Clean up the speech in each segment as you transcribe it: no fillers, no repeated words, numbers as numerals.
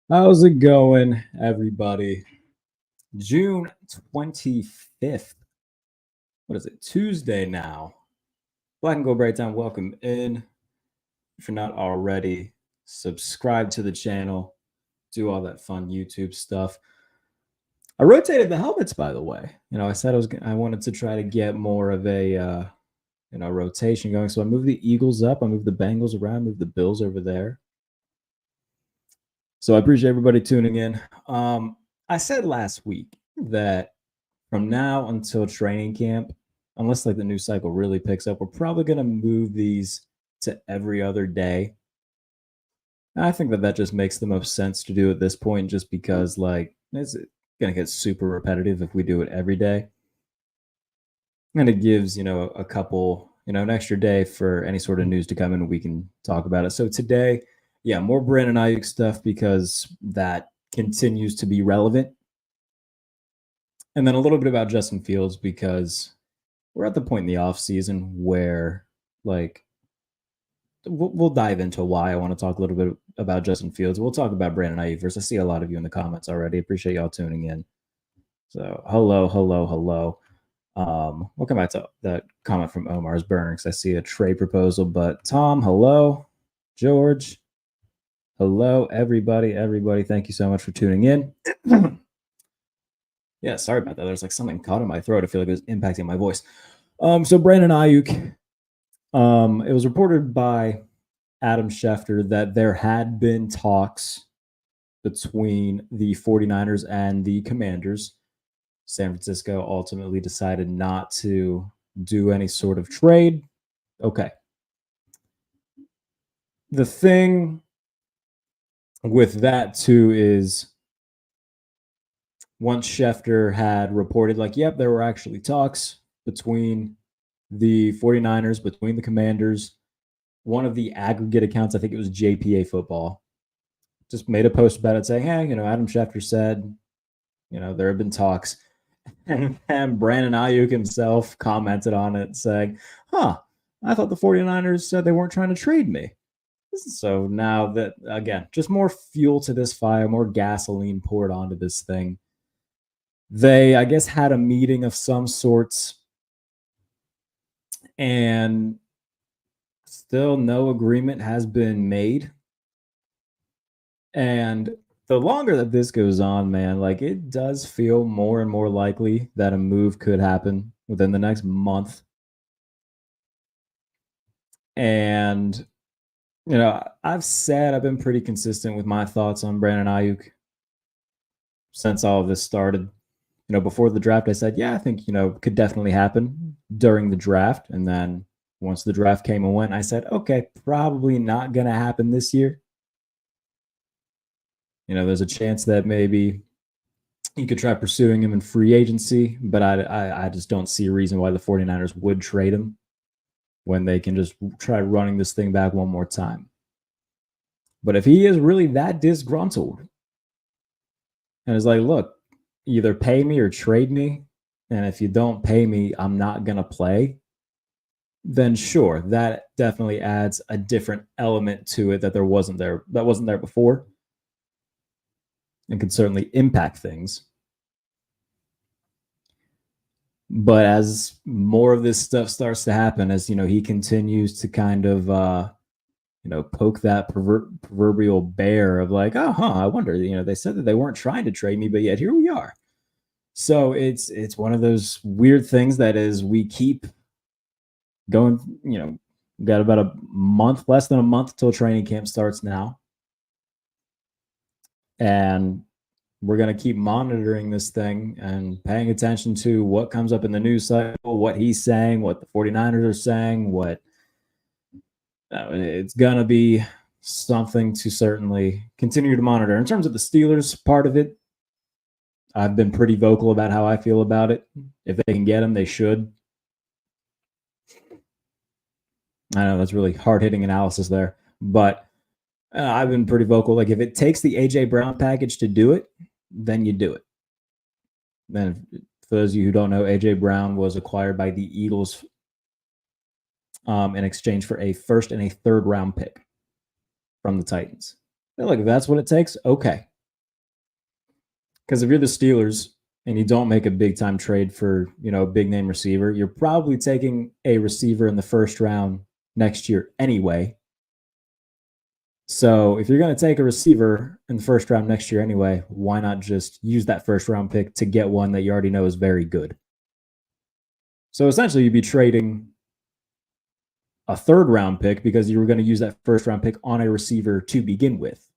How's it going, everybody? June 25th. What is it? Tuesday now. Black and Gold Breakdown, welcome in. If you're not already, subscribe to the channel, do all that fun YouTube stuff. I rotated the helmets, by the way. I said I wanted to try to get more of a rotation going. So I moved the Eagles up, I moved the Bengals around, moved the Bills over there. So I appreciate everybody tuning in. I said last week that from now until training camp, unless like the news cycle really picks up, we're probably going to move these to every other day. And I think that just makes the most sense to do at this point, just because like it's going to get super repetitive if we do it every day. And it gives, a couple, an extra day for any sort of news to come in and we can talk about it. So today, yeah, more Brandon Aiyuk stuff because that continues to be relevant. And then a little bit about Justin Fields because we're at the point in the offseason where, like, we'll dive into why I want to talk a little bit about Justin Fields. We'll talk about Brandon Aiyuk first. I see a lot of you in the comments already. Appreciate y'all tuning in. So, hello. Welcome back to that comment from Omar's burner because I see a trade proposal. But Tom, hello. George, hello, everybody. Thank you so much for tuning in. Yeah, sorry about that. There's like something caught in my throat. I feel like it was impacting my voice. So Brandon Aiyuk, it was reported by Adam Schefter that there had been talks between the 49ers and the Commanders. San Francisco ultimately decided not to do any sort of trade. Okay. The thing with that too is once Schefter had reported, like, yep, there were actually talks between the 49ers, between the Commanders. One of the aggregate accounts, I think it was JPA Football, just made a post about it saying, hey, Adam Schefter said, there have been talks. And Brandon Aiyuk himself commented on it saying, I thought the 49ers said they weren't trying to trade me. So now that, again, just more fuel to this fire, more gasoline poured onto this thing. They, I guess, had a meeting of some sorts and still no agreement has been made. And the longer that this goes on, man, like it does feel more and more likely that a move could happen within the next month. And, I've been pretty consistent with my thoughts on Brandon Aiyuk since all of this started. Before the draft, I said, yeah, I think, could definitely happen during the draft. And then once the draft came and went, I said, okay, probably not going to happen this year. There's a chance that maybe you could try pursuing him in free agency, but I just don't see a reason why the 49ers would trade him when they can just try running this thing back one more time. But if he is really that disgruntled and is like, look, either pay me or trade me, and if you don't pay me, I'm not going to play, then sure, that definitely adds a different element to it that wasn't there before, and could certainly impact things. But as more of this stuff starts to happen, as he continues to kind of poke that proverbial bear of like, I wonder, they said that they weren't trying to trade me, but yet here we are. So it's one of those weird things that is we keep going, got about a month, less than a month till training camp starts now. And we're going to keep monitoring this thing and paying attention to what comes up in the news cycle, what he's saying, what the 49ers are saying, it's going to be something to certainly continue to monitor. In terms of the Steelers part of it, I've been pretty vocal about how I feel about it. If they can get him, they should. I know that's really hard-hitting analysis there, but I've been pretty vocal. Like, if it takes the A.J. Brown package to do it, then you do it. Then, for those of you who don't know, A.J. Brown was acquired by the Eagles in exchange for a first and a third round pick from the Titans. Like, if that's what it takes, okay. Because if you're the Steelers and you don't make a big time trade for, a big name receiver, you're probably taking a receiver in the first round next year anyway. So if you're going to take a receiver in the first round next year anyway, why not just use that first round pick to get one that you already know is very good? So essentially, you'd be trading a third round pick because you were going to use that first round pick on a receiver to begin with.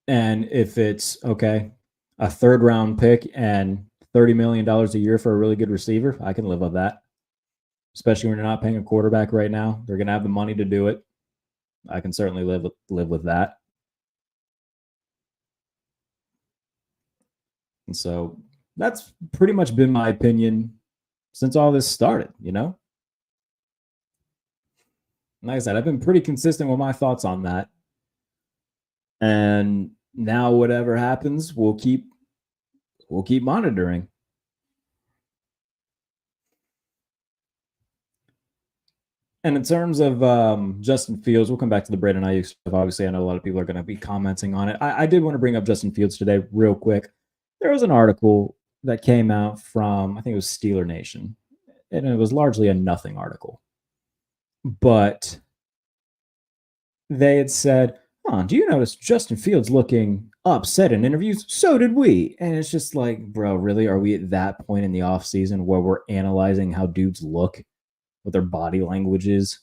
And if it's okay, a third round pick and $30 million a year for a really good receiver, I can live with that. Especially when you're not paying a quarterback right now. They're going to have the money to do it. I can certainly live with that. And so that's pretty much been my opinion since all this started, Like I said, I've been pretty consistent with my thoughts on that. And now whatever happens, we'll keep monitoring. And in terms of Justin Fields, we'll come back to the Brandon Aiyuk stuff. Obviously, I know a lot of people are going to be commenting on it. I did want to bring up Justin Fields today real quick. There was an article that came out from, I think it was Steeler Nation, and it was largely a nothing article. But they had said, do you notice Justin Fields looking upset in interviews? So did we. And it's just like, bro, really? Are we at that point in the offseason where we're analyzing how dudes look, what their body language is?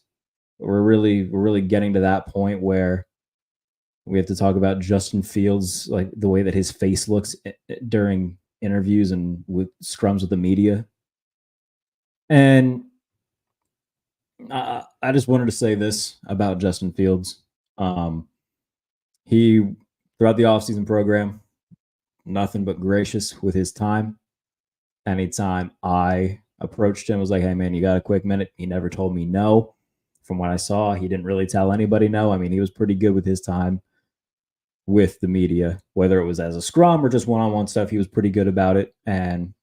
We're really getting to that point where we have to talk about Justin Fields, like the way that his face looks during interviews and with scrums with the media. And I just wanted to say this about Justin Fields. He, throughout the offseason program, nothing but gracious with his time. Anytime I approached him, was like, hey, man, you got a quick minute? He never told me no. From what I saw, he didn't really tell anybody no. I mean, he was pretty good with his time with the media, whether it was as a scrum or just one-on-one stuff. He was pretty good about it. And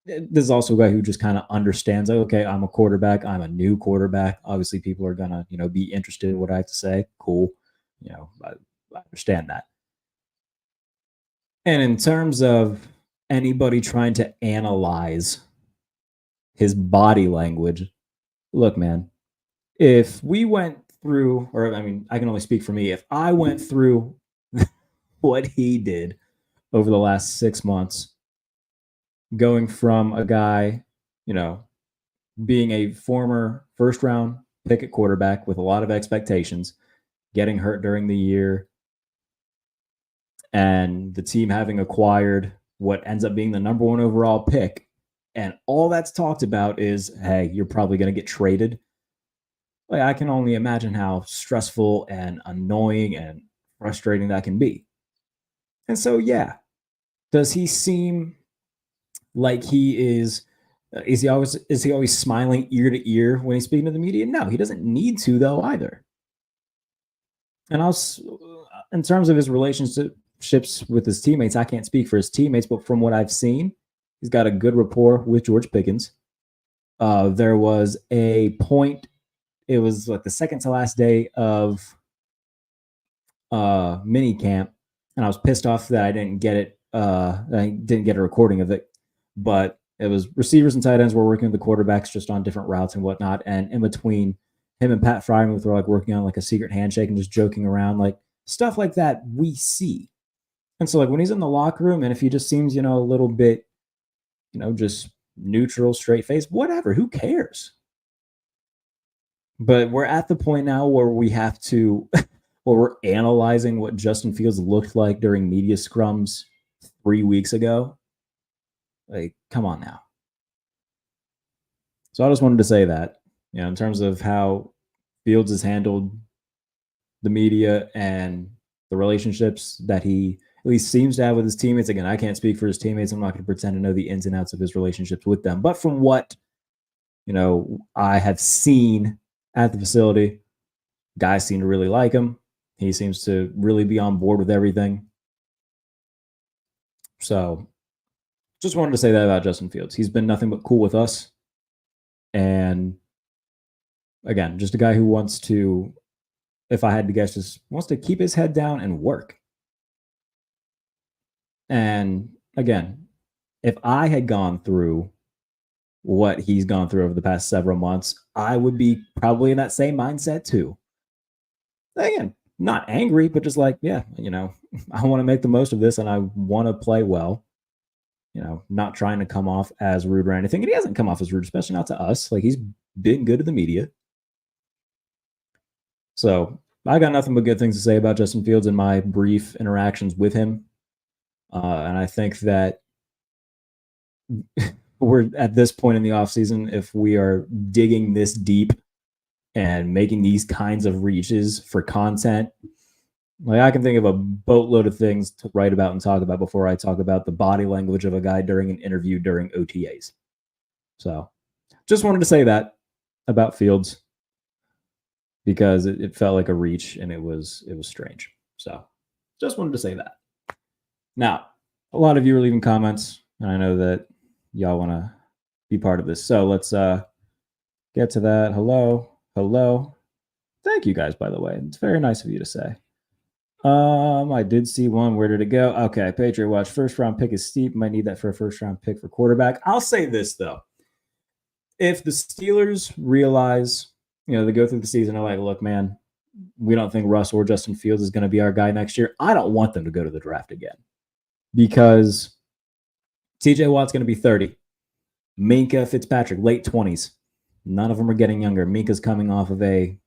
this is also a guy who just kind of understands, like, okay, I'm a quarterback. I'm a new quarterback. Obviously, people are going to, be interested in what I have to say. Cool. I understand that. And in terms of anybody trying to analyze his body language, look, man, if we went through, or I mean, I can only speak for me, if I went through what he did over the last 6 months, going from a guy, being a former first round pick at quarterback with a lot of expectations, getting hurt during the year, and the team having acquired what ends up being the number one overall pick. And all that's talked about is, hey, you're probably going to get traded. Like, I can only imagine how stressful and annoying and frustrating that can be. And so, yeah, does he seem like he is he always smiling ear to ear when he's speaking to the media? No, he doesn't need to, though, either. And in terms of his relationships with his teammates, I can't speak for his teammates, but from what I've seen, he's got a good rapport with George Pickens. There was a point, it was like the second to last day of mini camp, and I was pissed off that I didn't get it. I didn't get a recording of it, but it was receivers and tight ends were working with the quarterbacks just on different routes and whatnot. And in between, him and Pat Frymuth were like working on like a secret handshake and just joking around, like stuff like that we see. And so like when he's in the locker room, and if he just seems, a little bit, just neutral, straight face, whatever, who cares? But we're at the point now where we have to, where we're analyzing what Justin Fields looked like during media scrums 3 weeks ago. Like, come on now. So I just wanted to say that, in terms of how Fields has handled the media and the relationships that he at least seems to have with his teammates. Again, I can't speak for his teammates. I'm not going to pretend to know the ins and outs of his relationships with them. But from what, I have seen at the facility, guys seem to really like him. He seems to really be on board with everything. So just wanted to say that about Justin Fields. He's been nothing but cool with us. And again, just a guy who wants to, if I had to guess, just wants to keep his head down and work. And again, if I had gone through what he's gone through over the past several months, I would be probably in that same mindset too. Again, not angry, but just like, yeah, I want to make the most of this and I want to play well. Not trying to come off as rude or anything. And he hasn't come off as rude, especially not to us. Like, he's been good to the media. So I got nothing but good things to say about Justin Fields in my brief interactions with him. And I think that we're at this point in the offseason, if we are digging this deep and making these kinds of reaches for content, like, I can think of a boatload of things to write about and talk about before I talk about the body language of a guy during an interview during OTAs. So just wanted to say that about Fields, because it felt like a reach and it was strange. So just wanted to say that. Now, a lot of you are leaving comments, and I know that y'all want to be part of this. So let's get to that. Hello. Thank you guys, by the way. It's very nice of you to say. I did see one. Where did it go? Okay, Patriot Watch. First round pick is steep. Might need that for a first round pick for quarterback. I'll say this though. If the Steelers realize, they go through the season, they're like, look, man, we don't think Russ or Justin Fields is going to be our guy next year. I don't want them to go to the draft again, because TJ Watt's going to be 30. Minkah Fitzpatrick, late 20s. None of them are getting younger. Minka's coming off of a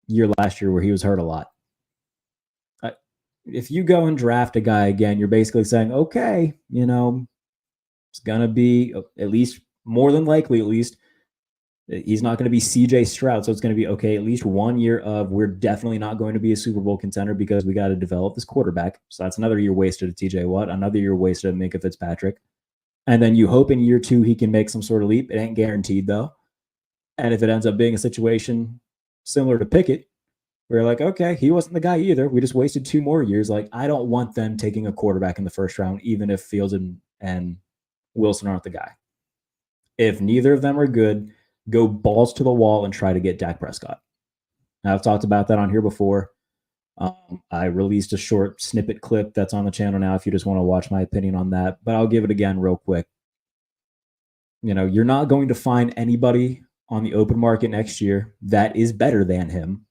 year last year where he was hurt a lot. If you go and draft a guy again, you're basically saying, okay, it's going to be, at least more than likely, at least, he's not going to be CJ Stroud. So it's going to be, okay, at least 1 year of, we're definitely not going to be a Super Bowl contender because we got to develop this quarterback. So that's another year wasted at TJ Watt, another year wasted at Minkah Fitzpatrick. And then you hope in year 2 he can make some sort of leap. It ain't guaranteed, though. And if it ends up being a situation similar to Pickett, we're like, okay, he wasn't the guy either. We just wasted 2 more years. Like, I don't want them taking a quarterback in the first round, even if Fields and Wilson aren't the guy. If neither of them are good, go balls to the wall and try to get Dak Prescott. Now, I've talked about that on here before. I released a short snippet clip that's on the channel now if you just want to watch my opinion on that, but I'll give it again real quick. You're not going to find anybody on the open market next year that is better than him.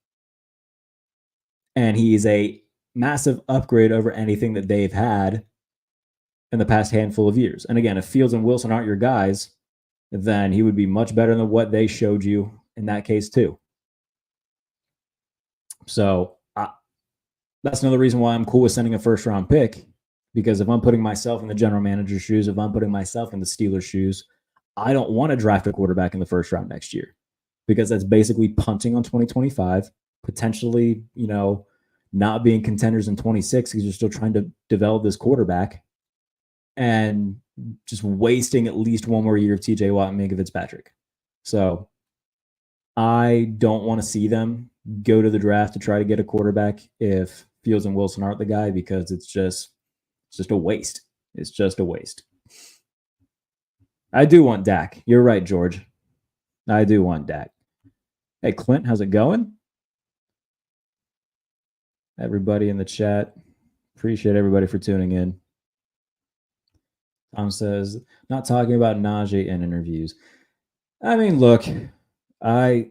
And he is a massive upgrade over anything that they've had in the past handful of years. And again, if Fields and Wilson aren't your guys, then he would be much better than what they showed you in that case too. So that's another reason why I'm cool with sending a first round pick, because if I'm putting myself in the general manager's shoes, if I'm putting myself in the Steelers' shoes, I don't want to draft a quarterback in the first round next year, because that's basically punting on 2025, potentially, not being contenders in 26 because you're still trying to develop this quarterback, and just wasting at least 1 more year of TJ Watt and Minkah Fitzpatrick. So I don't want to see them go to the draft to try to get a quarterback if Fields and Wilson aren't the guy, because it's just a waste. It's just a waste. I do want Dak. You're right, George. I do want Dak. Hey, Clint, how's it going? Everybody in the chat. Appreciate everybody for tuning in. Tom says, not talking about Naji in interviews. I mean, look, I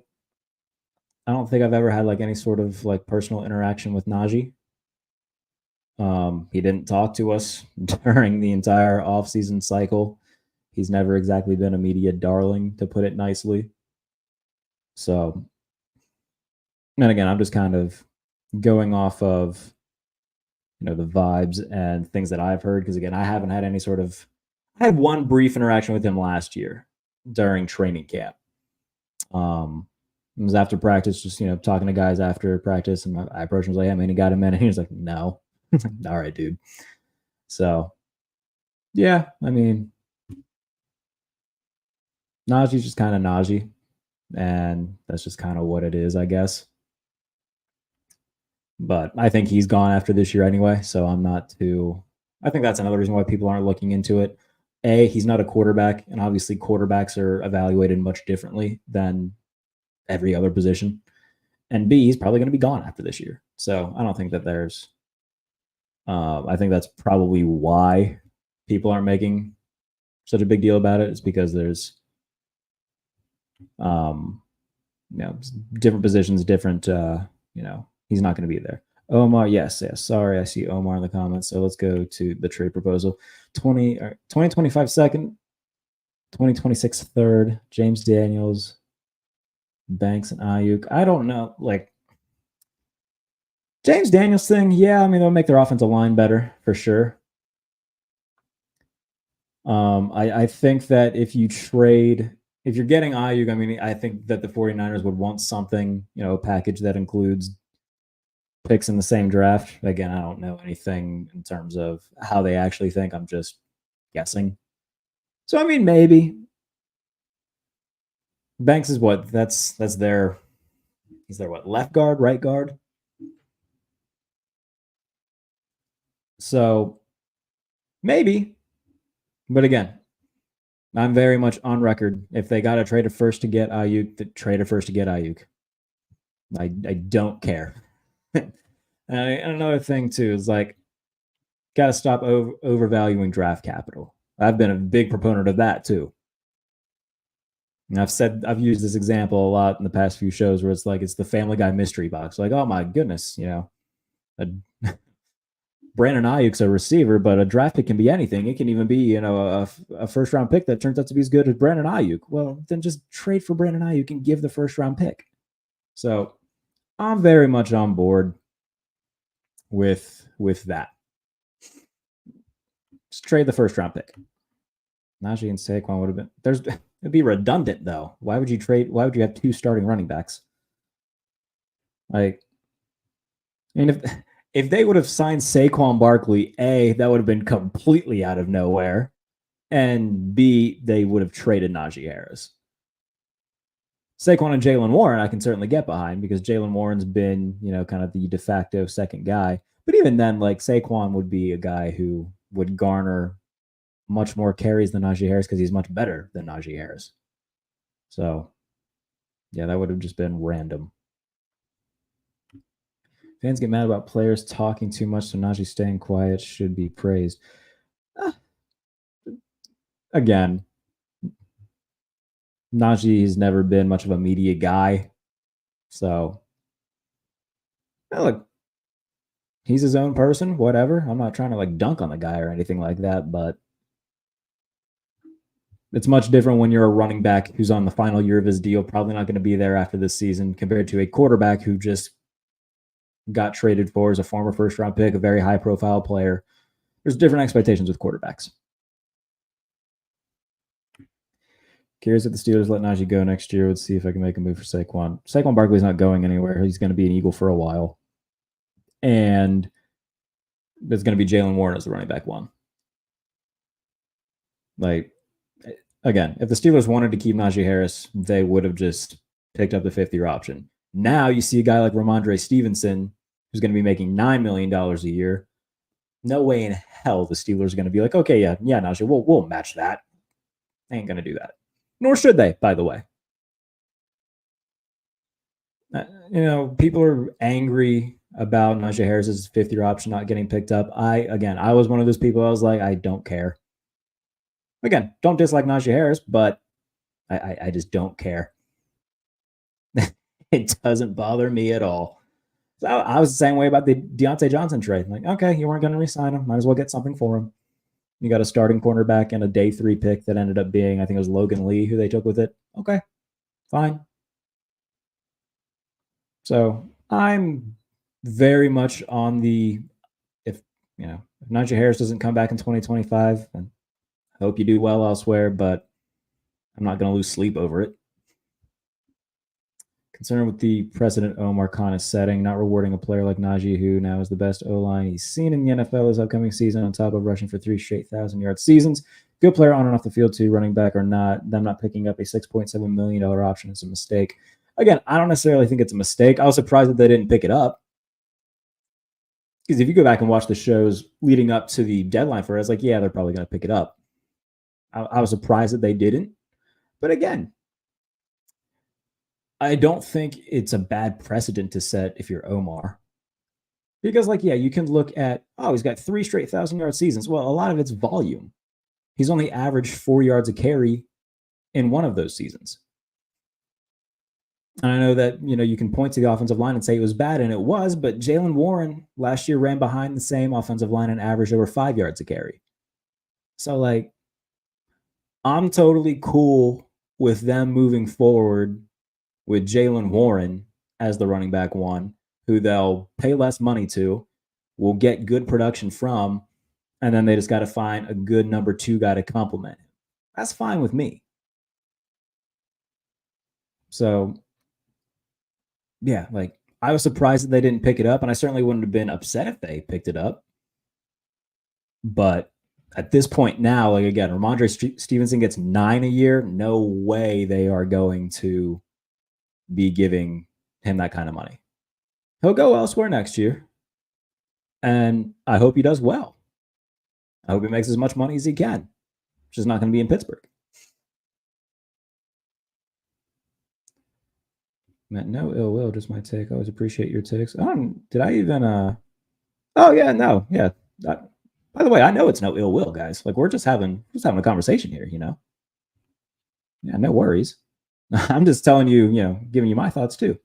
don't think I've ever had like any sort of like personal interaction with Naji. He didn't talk to us during the entire offseason cycle. He's never exactly been a media darling, to put it nicely. So, and again, I'm just kind of going off of, the vibes and things that I've heard. Because again, I haven't had any sort of, I had one brief interaction with him last year during training camp. It was after practice, just, talking to guys after practice. And I approached him, was like, hey, man, you got a minute? He was like, no. All right, dude. So, yeah, I mean, Najee's just kind of Najee. And that's just kind of what it is, I guess. But I think he's gone after this year anyway. So I'm not too, I think that's another reason why people aren't looking into it. A, he's not a quarterback. And obviously quarterbacks are evaluated much differently than every other position. And B, he's probably going to be gone after this year. So I don't think that there's I think that's probably why people aren't making such a big deal about it. It's because there's, different positions, different, he's not going to be there. Omar, yes. Sorry, I see Omar in the comments. So let's go to the trade proposal. 2025 second, 2026 third, James Daniels, Banks, and Aiyuk. I don't know. Like, James Daniels thing, yeah, I mean, they'll make their offensive line better for sure. I think that if you're getting Aiyuk, I mean, I think that the 49ers would want something, a package that includes picks in the same draft. Again, I don't know anything in terms of how they actually think. I'm just guessing. So, I mean, maybe. Banks is what? He's their what? Left guard, right guard? So, maybe. But again, I'm very much on record. If they got to trade a first to get Aiyuk, trade a first to get Aiyuk. I don't care. And another thing too is like, got to stop overvaluing draft capital. I've been a big proponent of that too. And I've used this example a lot in the past few shows where it's like it's the Family Guy mystery box. Like, oh my goodness, Brandon Aiyuk's a receiver, but a draft pick can be anything. It can even be, a first round pick that turns out to be as good as Brandon Aiyuk. Well, then just trade for Brandon Aiyuk and give the first round pick. So I'm very much on board with that. Just trade the first round pick. Naji and Saquon would have been it'd be redundant though. Why would you have two starting running backs? Like, I mean, if they would have signed Saquon Barkley, A, that would have been completely out of nowhere. And B, they would have traded Naji Harris. Saquon and Jaylen Warren, I can certainly get behind because Jaylen Warren's been, kind of the de facto second guy. But even then, like, Saquon would be a guy who would garner much more carries than Naji Harris because he's much better than Naji Harris. So, yeah, that would have just been random. Fans get mad about players talking too much, so Najee staying quiet should be praised. Again, Najee has never been much of a media guy. So, look, he's his own person, whatever. I'm not trying to like dunk on the guy or anything like that, but it's much different when you're a running back who's on the final year of his deal, probably not going to be there after this season, compared to a quarterback who just got traded for as a former first round pick, a very high profile player. There's different expectations with quarterbacks. Curious if the Steelers let Najee go next year. Let's see if I can make a move for Saquon. Saquon Barkley's not going anywhere. He's going to be an Eagle for a while. And there's going to be Jaylen Warren as the running back one. Like, again, if the Steelers wanted to keep Naji Harris, they would have just picked up the fifth-year option. Now you see a guy like Ramondre Stevenson, who's going to be making $9 million a year. No way in hell the Steelers are going to be like, okay, yeah, Najee, we'll match that. They ain't going to do that. Nor should they, by the way. People are angry about Najee Harris's fifth-year option not getting picked up. I was one of those people. I was like, I don't care. Again, don't dislike Najee Harris, but I just don't care. It doesn't bother me at all. So I was the same way about the Deontay Johnson trade. Like, okay, you weren't going to re-sign him. Might as well get something for him. You got a starting cornerback and a day 3 pick that ended up being, I think it was Logan Lee who they took with it. Okay, fine. So I'm very much on the, if Najee Harris doesn't come back in 2025, then I hope you do well elsewhere, but I'm not going to lose sleep over it. Concerned with the precedent Omar Khan is setting, not rewarding a player like Najee, who now is the best O-line he's seen in the NFL this upcoming season, on top of rushing for 3 straight 1,000-yard seasons. Good player on and off the field too, running back or not. Them not picking up a $6.7 million option is a mistake. Again, I don't necessarily think it's a mistake. I was surprised that they didn't pick it up. Because if you go back and watch the shows leading up to the deadline for it, I was like, yeah, they're probably going to pick it up. I was surprised that they didn't. But again, I don't think it's a bad precedent to set if you're Omar. Because, like, yeah, you can look at, oh, he's got 3 straight 1,000-yard seasons. Well, a lot of it's volume. He's only averaged 4 yards a carry in one of those seasons. And I know that, you can point to the offensive line and say it was bad, and it was, but Jalen Warren last year ran behind the same offensive line and averaged over 5 yards a carry. So, like, I'm totally cool with them moving forward with Jalen Warren as the running back one, who they'll pay less money to, will get good production from, and then they just got to find a good number 2 guy to complement him. That's fine with me. So, yeah, like, I was surprised that they didn't pick it up, and I certainly wouldn't have been upset if they picked it up. But at this point now, like, again, Ramondre Stevenson gets 9 a year. No way they are going to be giving him that kind of money. He'll go elsewhere next year, and I hope he does well. I hope he makes as much money as he can, which is not going to be in Pittsburgh. Matt, no ill will, just my take. I always appreciate your takes. Did I even Oh yeah, no, yeah. By the way, I know it's no ill will, guys. Like, we're just having a conversation here, Yeah, no worries. I'm just telling you, giving you my thoughts too.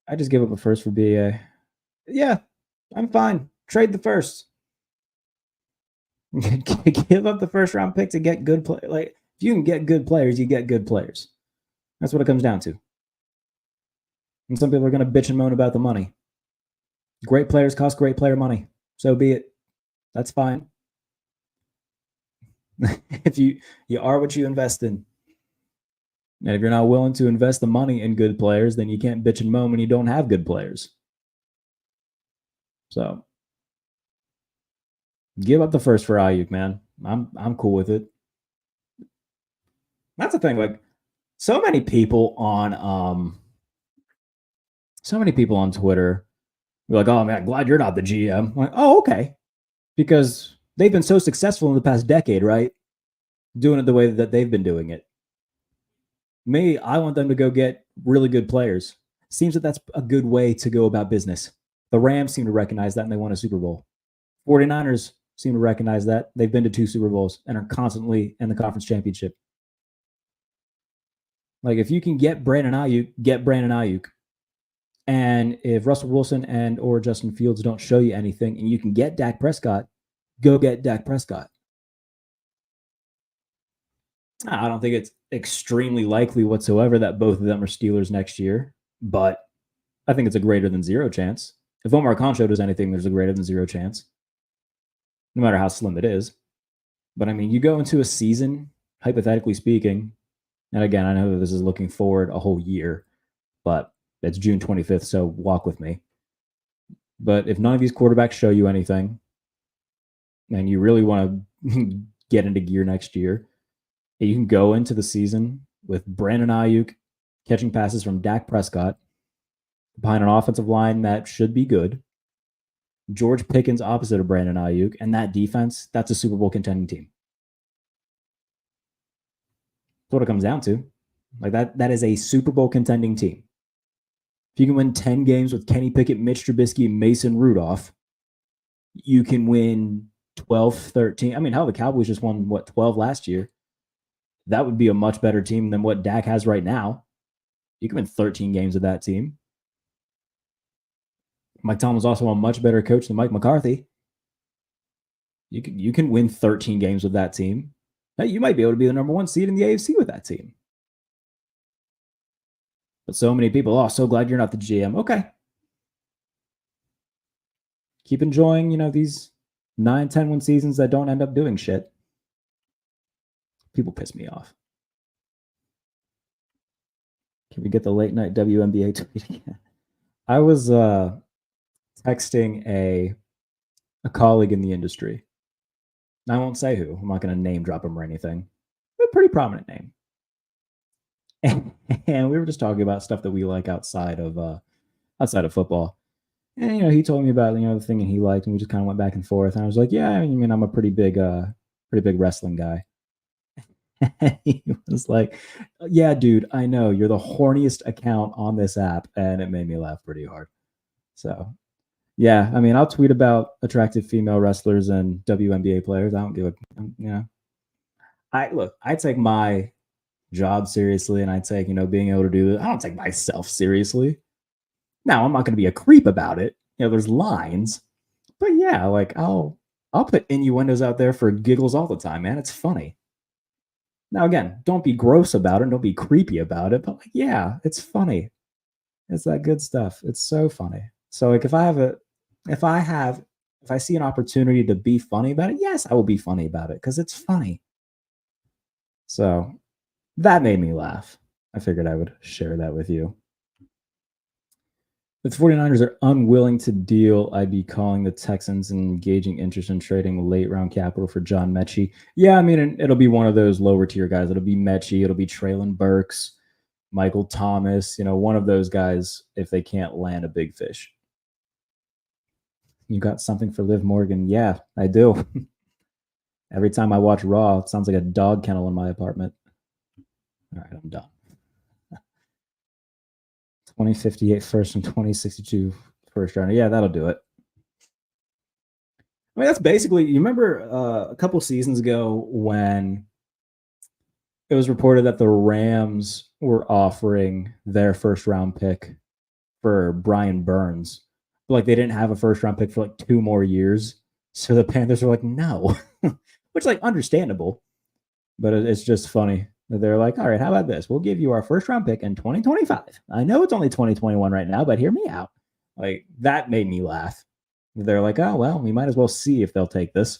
I just give up a first for BA. Yeah, I'm fine. Trade the first. Give up the first round pick to get good play. Like, if you can get good players, you get good players. That's what it comes down to. And some people are going to bitch and moan about the money. Great players cost great player money. So be it. That's fine. If you are what you invest in. And if you're not willing to invest the money in good players, then you can't bitch and moan when you don't have good players. So give up the first for Aiyuk, man. I'm cool with it. That's the thing. Like, so many people on Twitter were like, "Oh man, glad you're not the GM." I'm like, oh, okay, because they've been so successful in the past decade, right? Doing it the way that they've been doing it. Me, I want them to go get really good players. Seems that that's a good way to go about business. The Rams seem to recognize that, and they won a Super Bowl. 49ers seem to recognize that. They've been to 2 Super Bowls and are constantly in the conference championship. Like, if you can get Brandon Aiyuk, get Brandon Aiyuk. And if Russell Wilson and or Justin Fields don't show you anything and you can get Dak Prescott, go get Dak Prescott. I don't think it's extremely likely whatsoever that both of them are Steelers next year, but I think it's a greater than 0 chance. If Omar Khan does anything, there's a greater than 0 chance, no matter how slim it is. But I mean, you go into a season, hypothetically speaking, and again, I know that this is looking forward a whole year, but it's June 25th, so walk with me. But if none of these quarterbacks show you anything, and you really want to get into gear next year, you can go into the season with Brandon Aiyuk catching passes from Dak Prescott behind an offensive line that should be good. George Pickens opposite of Brandon Aiyuk, and that defense, that's a Super Bowl contending team. That's what it comes down to. Like, that is a Super Bowl contending team. If you can win 10 games with Kenny Pickett, Mitch Trubisky, Mason Rudolph, you can win 12, 13. I mean, hell, the Cowboys just won, 12 last year. That would be a much better team than what Dak has right now. You can win 13 games with that team. Mike Tomlin's also a much better coach than Mike McCarthy. You can win 13 games with that team. Hey, you might be able to be the number 1 seed in the AFC with that team. But so many people, so glad you're not the GM. Okay. Keep enjoying, these 9, 10-win seasons that don't end up doing shit. People piss me off. Can we get the late night WNBA tweet again? I was texting a colleague in the industry. I won't say who. I'm not going to name drop him or anything. A pretty prominent name. And we were just talking about stuff that we like outside of football. And he told me about the thing that he liked, and we just kind of went back and forth. And I was like, yeah, I mean, I'm a pretty big wrestling guy. And he was like, yeah, dude, I know you're the horniest account on this app, and it made me laugh pretty hard. So Yeah, I mean, I'll tweet about attractive female wrestlers and WNBA players. I don't give a, I take my job seriously, and I take, being able to do it. I don't take myself seriously. Now, I'm not going to be a creep about it. There's lines, but yeah, like I'll put innuendos out there for giggles all the time, man. It's funny. Now, again, don't be gross about it. Don't be creepy about it. But like, yeah, it's funny. It's that good stuff. It's so funny. So like, if I have, if I see an opportunity to be funny about it, yes, I will be funny about it because it's funny. So that made me laugh. I figured I would share that with you. If the 49ers are unwilling to deal, I'd be calling the Texans and engaging interest in trading late round capital for John Mechie. Yeah, I mean, it'll be one of those lower tier guys. It'll be Mechie. It'll be Traylon Burks, Michael Thomas, one of those guys if they can't land a big fish. You got something for Liv Morgan? Yeah, I do. Every time I watch Raw, it sounds like a dog kennel in my apartment. All right, I'm done. 2058 first and 2062 first rounder. Yeah, that'll do it. I mean, that's basically, you remember a couple seasons ago when it was reported that the Rams were offering their first round pick for Brian Burns, but like they didn't have a first round pick for like 2 more years. So the Panthers were like, no, which like understandable, but it's just funny that they're like, all right, how about this? We'll give you our first round pick in 2025. I know it's only 2021 right now, but hear me out. Like that made me laugh. They're like, oh, well, we might as well see if they'll take this.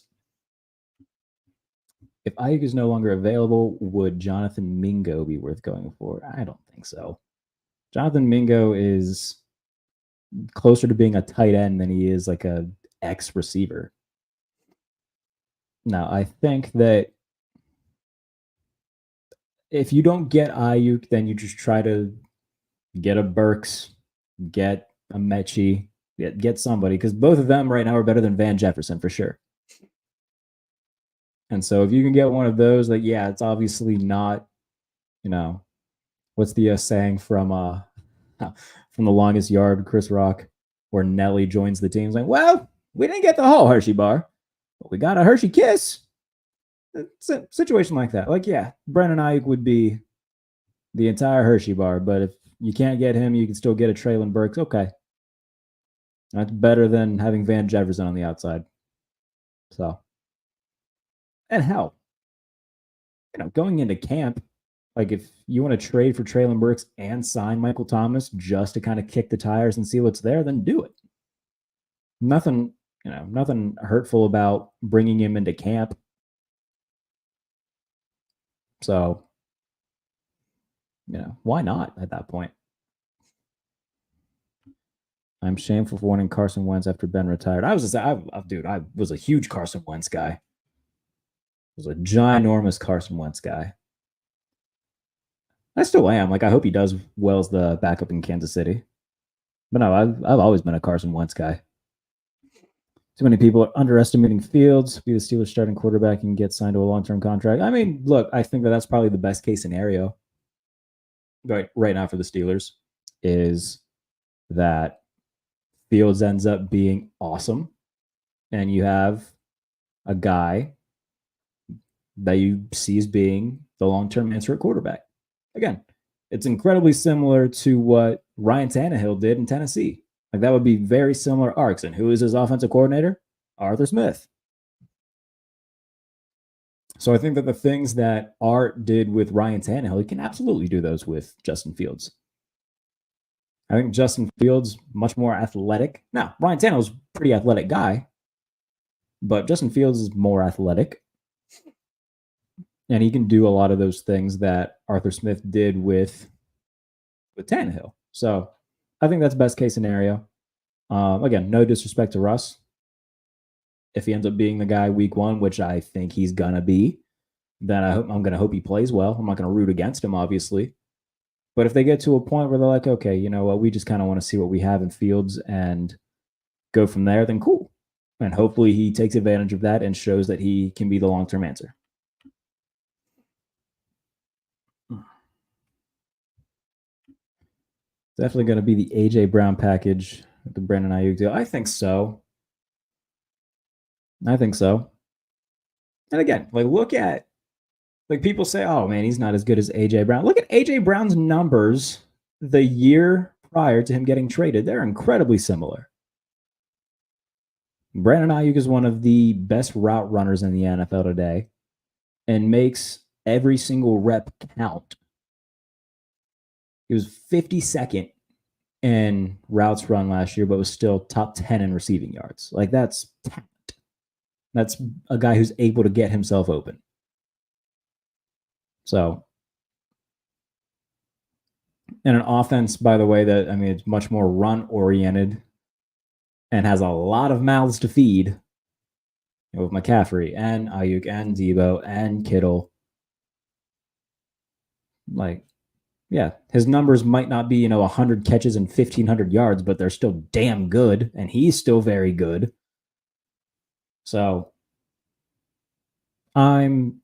If Aiyuk is no longer available, would Jonathan Mingo be worth going for? I don't think so. Jonathan Mingo is closer to being a tight end than he is like a X receiver. Now, I think that if you don't get Aiyuk, then you just try to get a Burks, get a Mechie, get somebody, because both of them right now are better than Van Jefferson for sure. And so if you can get one of those, like, yeah, it's obviously not, what's the saying from the Longest Yard, Chris Rock, where Nelly joins the team. It's like, well, we didn't get the whole Hershey bar, but we got a Hershey kiss. It's a situation like that. Like, yeah, Brandon Aiyuk would be the entire Hershey bar, but if you can't get him, you can still get a Traylon Burks. Okay. That's better than having Van Jefferson on the outside. So, and hell, going into camp, like if you want to trade for Traylon Burks and sign Michael Thomas just to kind of kick the tires and see what's there, then do it. Nothing, nothing hurtful about bringing him into camp. So, why not at that point? I'm shameful for wanting Carson Wentz after Ben retired. I was a huge Carson Wentz guy. I was a ginormous Carson Wentz guy. I still am. Like, I hope he does well as the backup in Kansas City. But no, I've always been a Carson Wentz guy. Too many people are underestimating Fields, be the Steelers starting quarterback and get signed to a long-term contract. I mean, look, I think that's probably the best case scenario right now for the Steelers is that Fields ends up being awesome and you have a guy that you see as being the long-term answer at quarterback. Again, it's incredibly similar to what Ryan Tannehill did in Tennessee. Like that would be very similar arcs. And who is his offensive coordinator? Arthur Smith. So I think that the things that Art did with Ryan Tannehill, he can absolutely do those with Justin Fields. I think Justin Fields much more athletic. Now, Ryan Tannehill's a pretty athletic guy, but Justin Fields is more athletic. And he can do a lot of those things that Arthur Smith did with Tannehill. So I think that's best case scenario. Again, no disrespect to Russ. If he ends up being the guy week 1, which I think he's gonna be, then I'm gonna hope he plays well. I'm not gonna root against him, obviously. But if they get to a point where they're like, okay, you know what, we just kind of want to see what we have in Fields and go from there, then cool. And hopefully he takes advantage of that and shows that he can be the long-term answer. Definitely going to be the A.J. Brown package with the Brandon Aiyuk deal? I think so. I think so. And again, like look at like people say, oh man, he's not as good as AJ Brown. Look at AJ Brown's numbers the year prior to him getting traded. They're incredibly similar. Brandon Aiyuk is one of the best route runners in the NFL today and makes every single rep count. He was 52nd in routes run last year, but was still top 10 in receiving yards. Like that's talent. That's a guy who's able to get himself open. So, and an offense, by the way, that I mean, it's much more run oriented and has a lot of mouths to feed with McCaffrey and Aiyuk and Debo and Kittle. Like, yeah, his numbers might not be, 100 catches and 1,500 yards, but they're still damn good, and he's still very good. So, I'm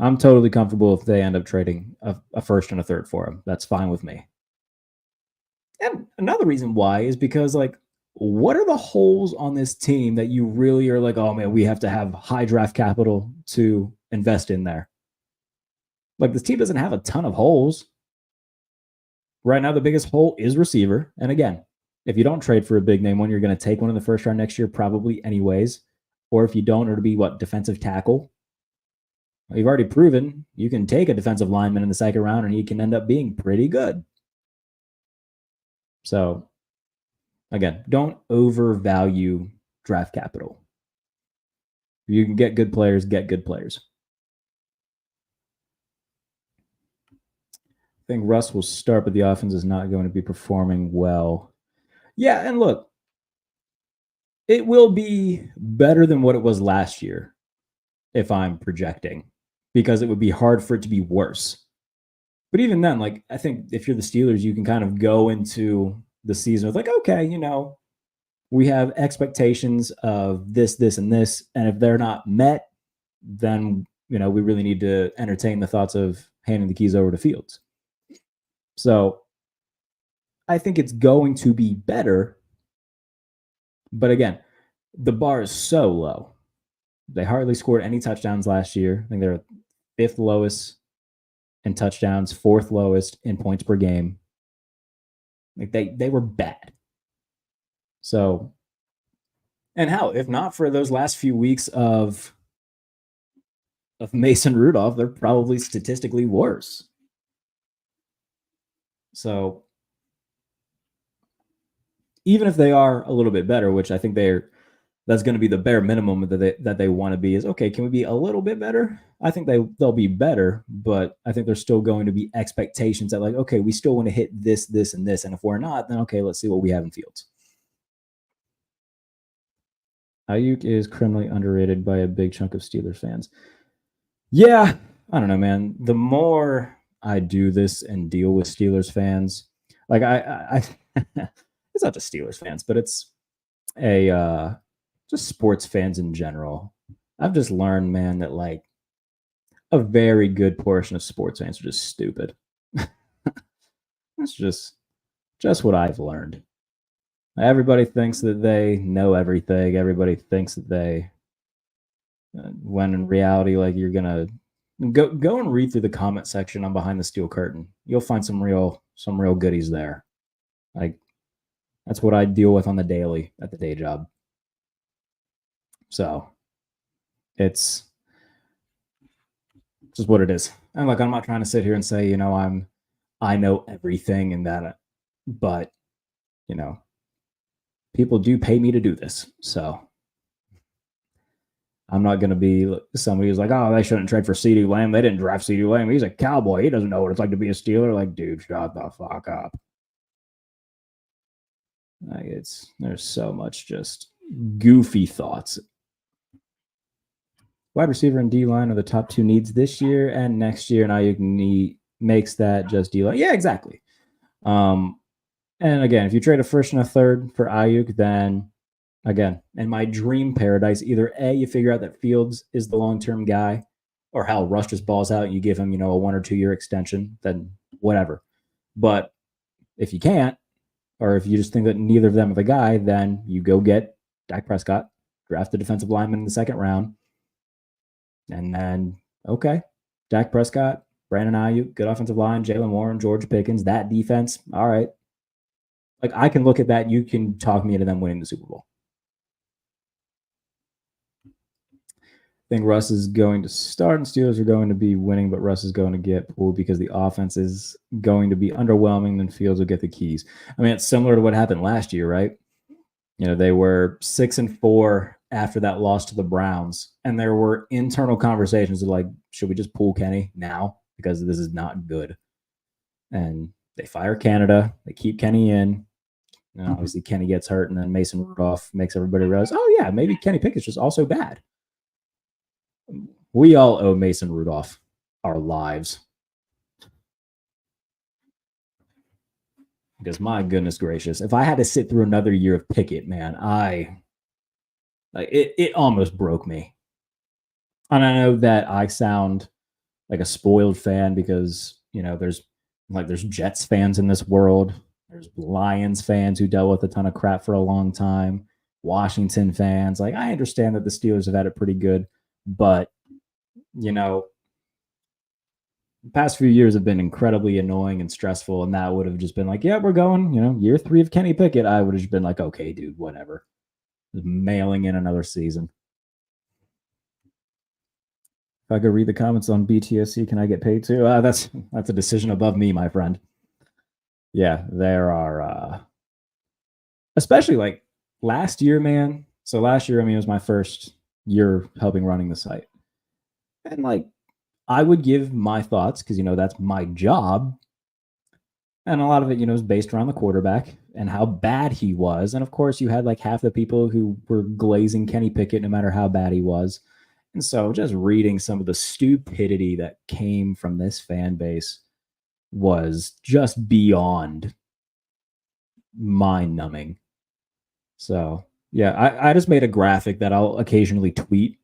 totally comfortable if they end up trading a first and a third for him. That's fine with me. And another reason why is because, like, what are the holes on this team that you really are like, oh man, we have to have high draft capital to invest in there? Like, this team doesn't have a ton of holes. Right now, the biggest hole is receiver. And again, if you don't trade for a big name one, you're going to take one in the first round next year, probably anyways. Or if you don't, it'll be defensive tackle. You've already proven you can take a defensive lineman in the second round and he can end up being pretty good. So, again, don't overvalue draft capital. If you can get good players, get good players. I think Russ will start, but the offense is not going to be performing well. Yeah, and look, it will be better than what it was last year, if I'm projecting, because it would be hard for it to be worse. But even then, like, I think if you're the Steelers, you can kind of go into the season with like, okay, we have expectations of this, this, and this. And if they're not met, then, we really need to entertain the thoughts of handing the keys over to Fields. So I think it's going to be better. But again, the bar is so low. They hardly scored any touchdowns last year. I think they're fifth lowest in touchdowns, fourth lowest in points per game. Like they were bad. So, and hell, if not for those last few weeks of Mason Rudolph, they're probably statistically worse. So, even if they are a little bit better, which I think that's going to be the bare minimum that they want to be, is okay, can we be a little bit better? I think they'll be better, but I think there's still going to be expectations that, like, okay, we still want to hit this, this, and this. And if we're not, then okay, let's see what we have in Fields. Aiyuk is criminally underrated by a big chunk of Steelers fans. Yeah, I don't know, man. The more I do this and deal with Steelers fans, like I it's not just Steelers fans, but it's just sports fans in general. I've just learned, man, that like a very good portion of sports fans are just stupid. That's just what I've learned. Everybody thinks that they know everything. Everybody thinks that they, when in reality, like, you're gonna go and read through the comment section on Behind the Steel Curtain. You'll find some real goodies there. Like, that's what I deal with on the daily at the day job. So it's just what it is. And like, I'm not trying to sit here and say, I know everything and that, but people do pay me to do this. So I'm not going to be somebody who's like, oh, they shouldn't trade for CeeDee Lamb. They didn't draft CeeDee Lamb. He's a Cowboy. He doesn't know what it's like to be a Steeler. Like, dude, shut the fuck up. Like, there's so much just goofy thoughts. Wide receiver and D-line are the top two needs this year and next year, and Aiyuk makes that just D-line. Yeah, exactly. And again, if you trade a first and a third for Aiyuk, then again, in my dream paradise, either A, you figure out that Fields is the long-term guy, or hell, Rush just balls out and you give him, a 1 or 2 year extension, then whatever. But if you can't, Or if you just think that neither of them are the guy, then you go get Dak Prescott, draft the defensive lineman in the second round, and then, okay, Dak Prescott, Brandon Aiyuk, good offensive line, Jalen Warren, George Pickens, that defense, all right. Like, I can look at that. You can talk me into them winning the Super Bowl. I think Russ is going to start and Steelers are going to be winning, but Russ is going to get pulled because the offense is going to be underwhelming, then Fields will get the keys. I mean, it's similar to what happened last year, right? They were 6-4 after that loss to the Browns, and there were internal conversations of like, should we just pull Kenny now because this is not good? And they fire Canada, they keep Kenny in, and obviously Kenny gets hurt, and then Mason Rudolph makes everybody realize, oh yeah, maybe Kenny Pickett's just also bad. We all owe Mason Rudolph our lives. Because my goodness gracious, if I had to sit through another year of Pickett, man, it almost broke me. And I know that I sound like a spoiled fan because, there's Jets fans in this world. There's Lions fans who dealt with a ton of crap for a long time. Washington fans. Like, I understand that the Steelers have had it pretty good, but the past few years have been incredibly annoying and stressful, and that would have just been like, yeah, we're going, year 3 of Kenny Pickett. I would have just been like, okay, dude, whatever. Just mailing in another season. If I could read the comments on BTSC, can I get paid too? That's a decision above me, my friend. Yeah, there are, especially like last year, man. So last year, it was my first year helping running the site. And like, I would give my thoughts because, that's my job. And a lot of it, is based around the quarterback and how bad he was. And of course, you had like half the people who were glazing Kenny Pickett no matter how bad he was. And so just reading some of the stupidity that came from this fan base was just beyond mind-numbing. So, yeah, I just made a graphic that I'll occasionally tweet.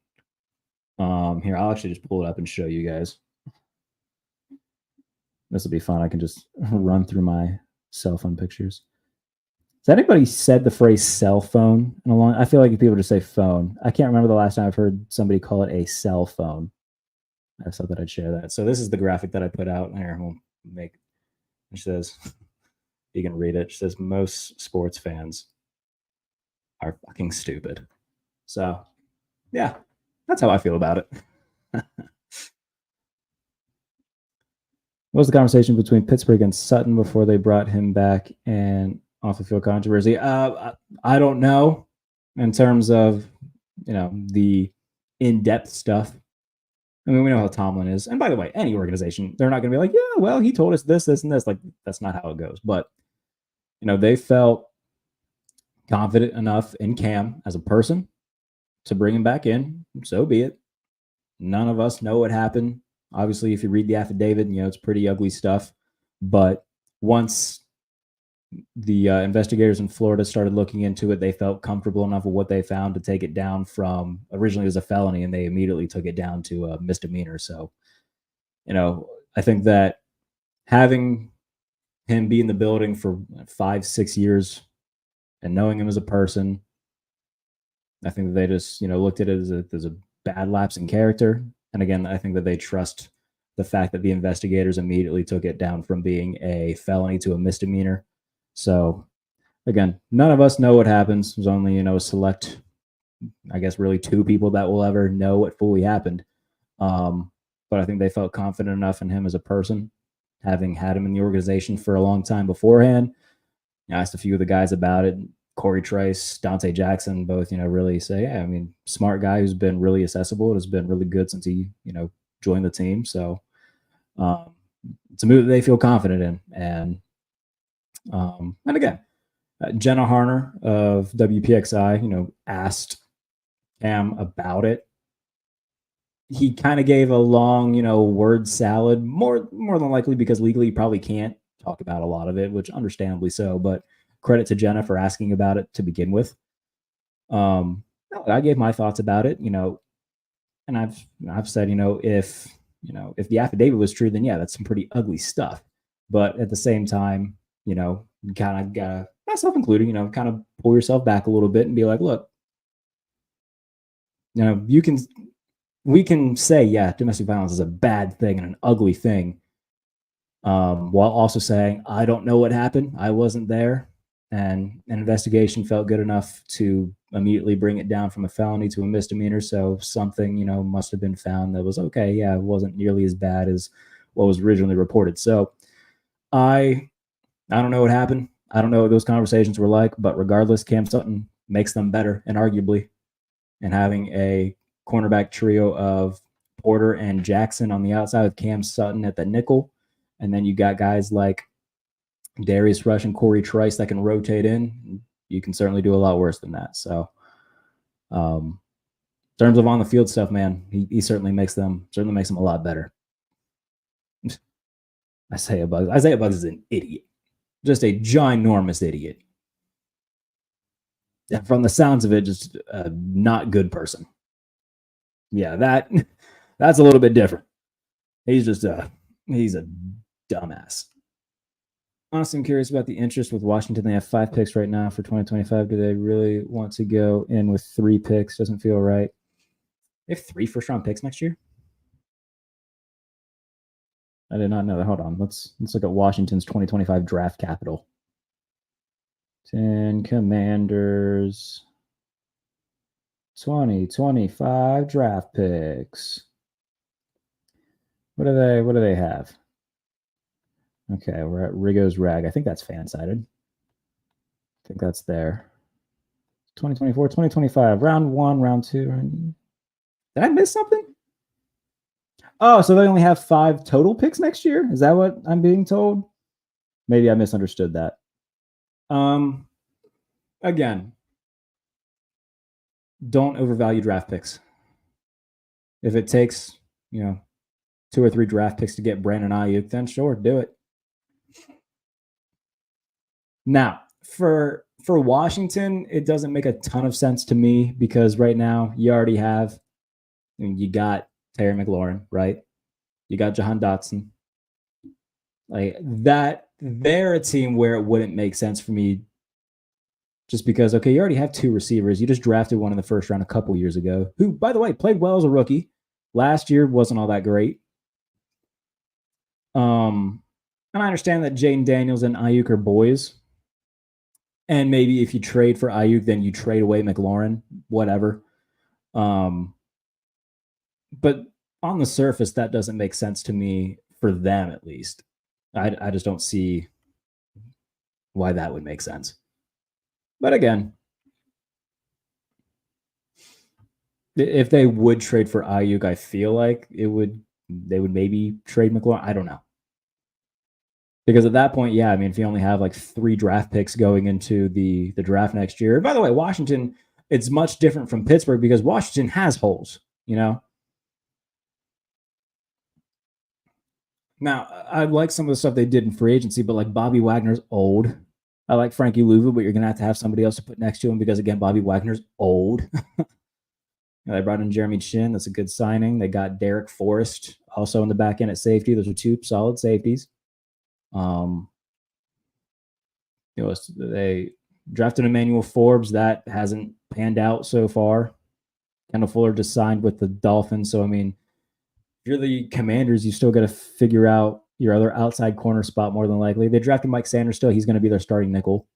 Here, I'll actually just pull it up and show you guys. This will be fun. I can just run through my cell phone pictures. Has anybody said the phrase cell phone in a long? I feel like if people just say phone. I can't remember the last time I've heard somebody call it a cell phone. I thought that I'd share that. So this is the graphic that I put out. Here, we'll make. It says, you can read it. It says most sports fans are fucking stupid. So, yeah, that's how I feel about it. What was the conversation between Pittsburgh and Sutton before they brought him back and off the field controversy? I don't know in terms of, the in-depth stuff. I mean, we know how Tomlin is. And by the way, any organization, they're not going to be like, yeah, well, he told us this, this, and this. Like, that's not how it goes. But, they felt confident enough in Cam as a person to bring him back in. So be it. None of us know what happened. Obviously, if you read the affidavit, it's pretty ugly stuff. But once the investigators in Florida started looking into it, they felt comfortable enough with what they found to take it down from originally as a felony, and they immediately took it down to a misdemeanor. So, I think that having him be in the building for 5-6 years and knowing him as a person, I think that they just, looked at it as a bad lapse in character. And again, I think that they trust the fact that the investigators immediately took it down from being a felony to a misdemeanor. So, again, none of us know what happens. There's only, a select, I guess, really 2 people that will ever know what fully happened. But I think they felt confident enough in him as a person, having had him in the organization for a long time beforehand. I asked a few of the guys about it. Corey Trice, Dante Jackson, both, really say, yeah, smart guy who's been really accessible. It has been really good since he, joined the team. So it's a move that they feel confident in. And again, Jenna Harner of WPXI, asked Cam about it. He kind of gave a long, word salad, more than likely because legally he probably can't talk about a lot of it, which understandably so, but credit to Jenna for asking about it to begin with. I gave my thoughts about it, and I've said, if the affidavit was true, then yeah, that's some pretty ugly stuff. But at the same time, you kind of gotta myself included, kind of pull yourself back a little bit and be like, look, we can say, yeah, domestic violence is a bad thing and an ugly thing, while also saying, I don't know what happened. I wasn't there. And an investigation felt good enough to immediately bring it down from a felony to a misdemeanor. So something, must have been found that was okay. Yeah, it wasn't nearly as bad as what was originally reported. So I I don't know what happened. I don't know what those conversations were like, but regardless, Cam Sutton makes them better, and arguably, and having a cornerback trio of Porter and Jackson on the outside with Cam Sutton at the nickel, and then you got guys like Darius Rush and Corey Trice that can rotate in. You can certainly do a lot worse than that. So, in terms of on the field stuff, man, he certainly makes them a lot better. Isaiah Buggs is an idiot, just a ginormous idiot. And from the sounds of it, just a not good person. Yeah, that's a little bit different. He's a dumbass. Honestly, I'm curious about the interest with Washington. They have 5 picks right now for 2025. Do they really want to go in with 3 picks? Doesn't feel right. They have 3 first-round picks next year? I did not know that. Hold on. Let's look at Washington's 2025 draft capital. 10 Commanders. 2025 draft picks. What do they have? Okay, we're at Rigo's Rag. I think that's fan-sided. I think that's there. 2024, 2025, round 1, round 2. Did I miss something? Oh, so they only have 5 total picks next year? Is that what I'm being told? Maybe I misunderstood that. Again, don't overvalue draft picks. If it takes, 2 or 3 draft picks to get Brandon Aiyuk, then sure, do it. Now, for Washington, it doesn't make a ton of sense to me because right now you already have, you got Terry McLaurin, right? You got Jahan Dotson. Like that, they're a team where it wouldn't make sense for me just because, okay, you already have 2 receivers. You just drafted one in the first round a couple years ago, who, by the way, played well as a rookie. Last year wasn't all that great. And I understand that Jaden Daniels and Aiyuk are boys. And maybe if you trade for Aiyuk, then you trade away McLaurin, whatever. But on the surface, that doesn't make sense to me for them, at least. I just don't see why that would make sense. But again, if they would trade for Aiyuk, I feel like they would maybe trade McLaurin. I don't know. Because at that point, yeah, I mean, if you only have like 3 draft picks going into the draft next year. By the way, Washington, it's much different from Pittsburgh because Washington has holes, Now, I like some of the stuff they did in free agency, but like Bobby Wagner's old. I like Frankie Louvu, but you're going to have somebody else to put next to him because, again, Bobby Wagner's old. They brought in Jeremy Chin. That's a good signing. They got Derek Forrest also in the back end at safety. Those are 2 solid safeties. They drafted Emmanuel Forbes. That hasn't panned out so far. Kendall Fuller just signed with the Dolphins. So, I mean, if you're the Commanders, you still got to figure out your other outside corner spot more than likely. They drafted Mike Sanders still. He's going to be their starting nickel.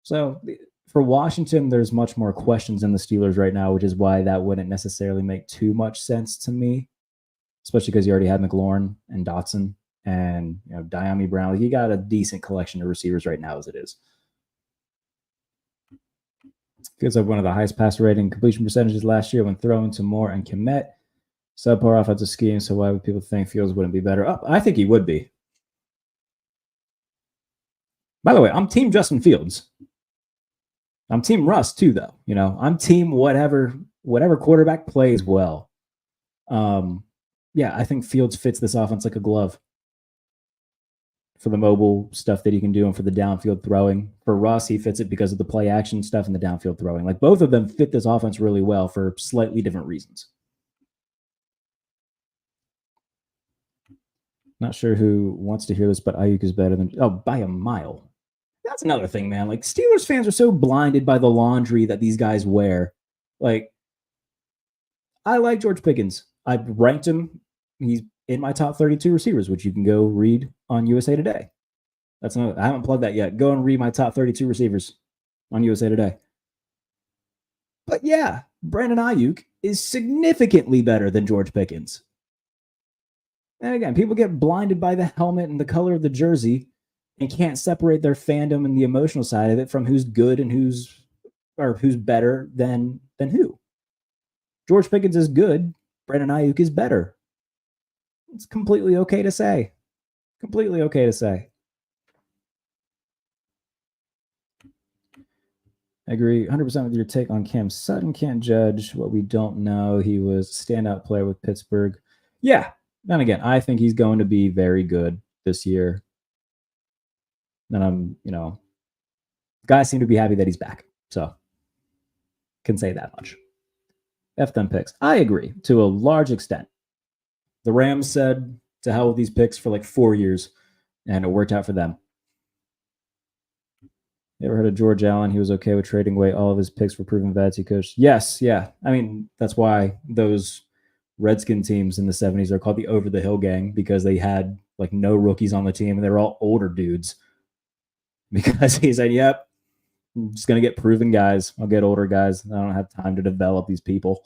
So, for Washington, there's much more questions in the Steelers right now, which is why that wouldn't necessarily make too much sense to me, especially because you already have McLaurin and Dotson and Diami Brown. Like, you got a decent collection of receivers right now as it is. Gives up one of the highest passer rating completion percentages last year when throwing to Moore and Kmet. Subpar offensive scheme, so why would people think Fields wouldn't be better? Oh, I think he would be. By the way, I'm team Justin Fields. I'm team Russ too, though. I'm team whatever quarterback plays well. Yeah, I think Fields fits this offense like a glove for the mobile stuff that he can do and for the downfield throwing. For Russ, he fits it because of the play action stuff and the downfield throwing. Like both of them fit this offense really well for slightly different reasons. Not sure who wants to hear this, but Aiyuk is better than by a mile. that's another thing, man. Like Steelers fans are so blinded by the laundry that these guys wear. Like I like George Pickens. I ranked him. He's in my top 32 receivers, which you can go read on USA Today. That's not. I haven't plugged that yet. Go and read my top 32 receivers on USA Today. But yeah, Brandon Aiyuk is significantly better than George Pickens. And again, people get blinded by the helmet and the color of the jersey and can't separate their fandom and the emotional side of it from who's good and who's better than who. George Pickens is good. Brandon Aiyuk is better. It's completely okay to say. Completely okay to say. I agree 100% with your take on Cam Sutton. Can't judge what we don't know. He was a standout player with Pittsburgh. Yeah. And again, I think he's going to be very good this year. And guys seem to be happy that he's back. So, can say that much. F them picks. I agree to a large extent. The Rams said to hell with these picks for like 4 years, and it worked out for them. You ever heard of George Allen? He was okay with trading away all of his picks for proven vets he coached. Yes, yeah. I mean, that's why those Redskin teams in the 70s are called the Over the Hill Gang, because they had like no rookies on the team and they were all older dudes. Because he said, yep, I'm just going to get proven guys. I'll get older guys. I don't have time to develop these people.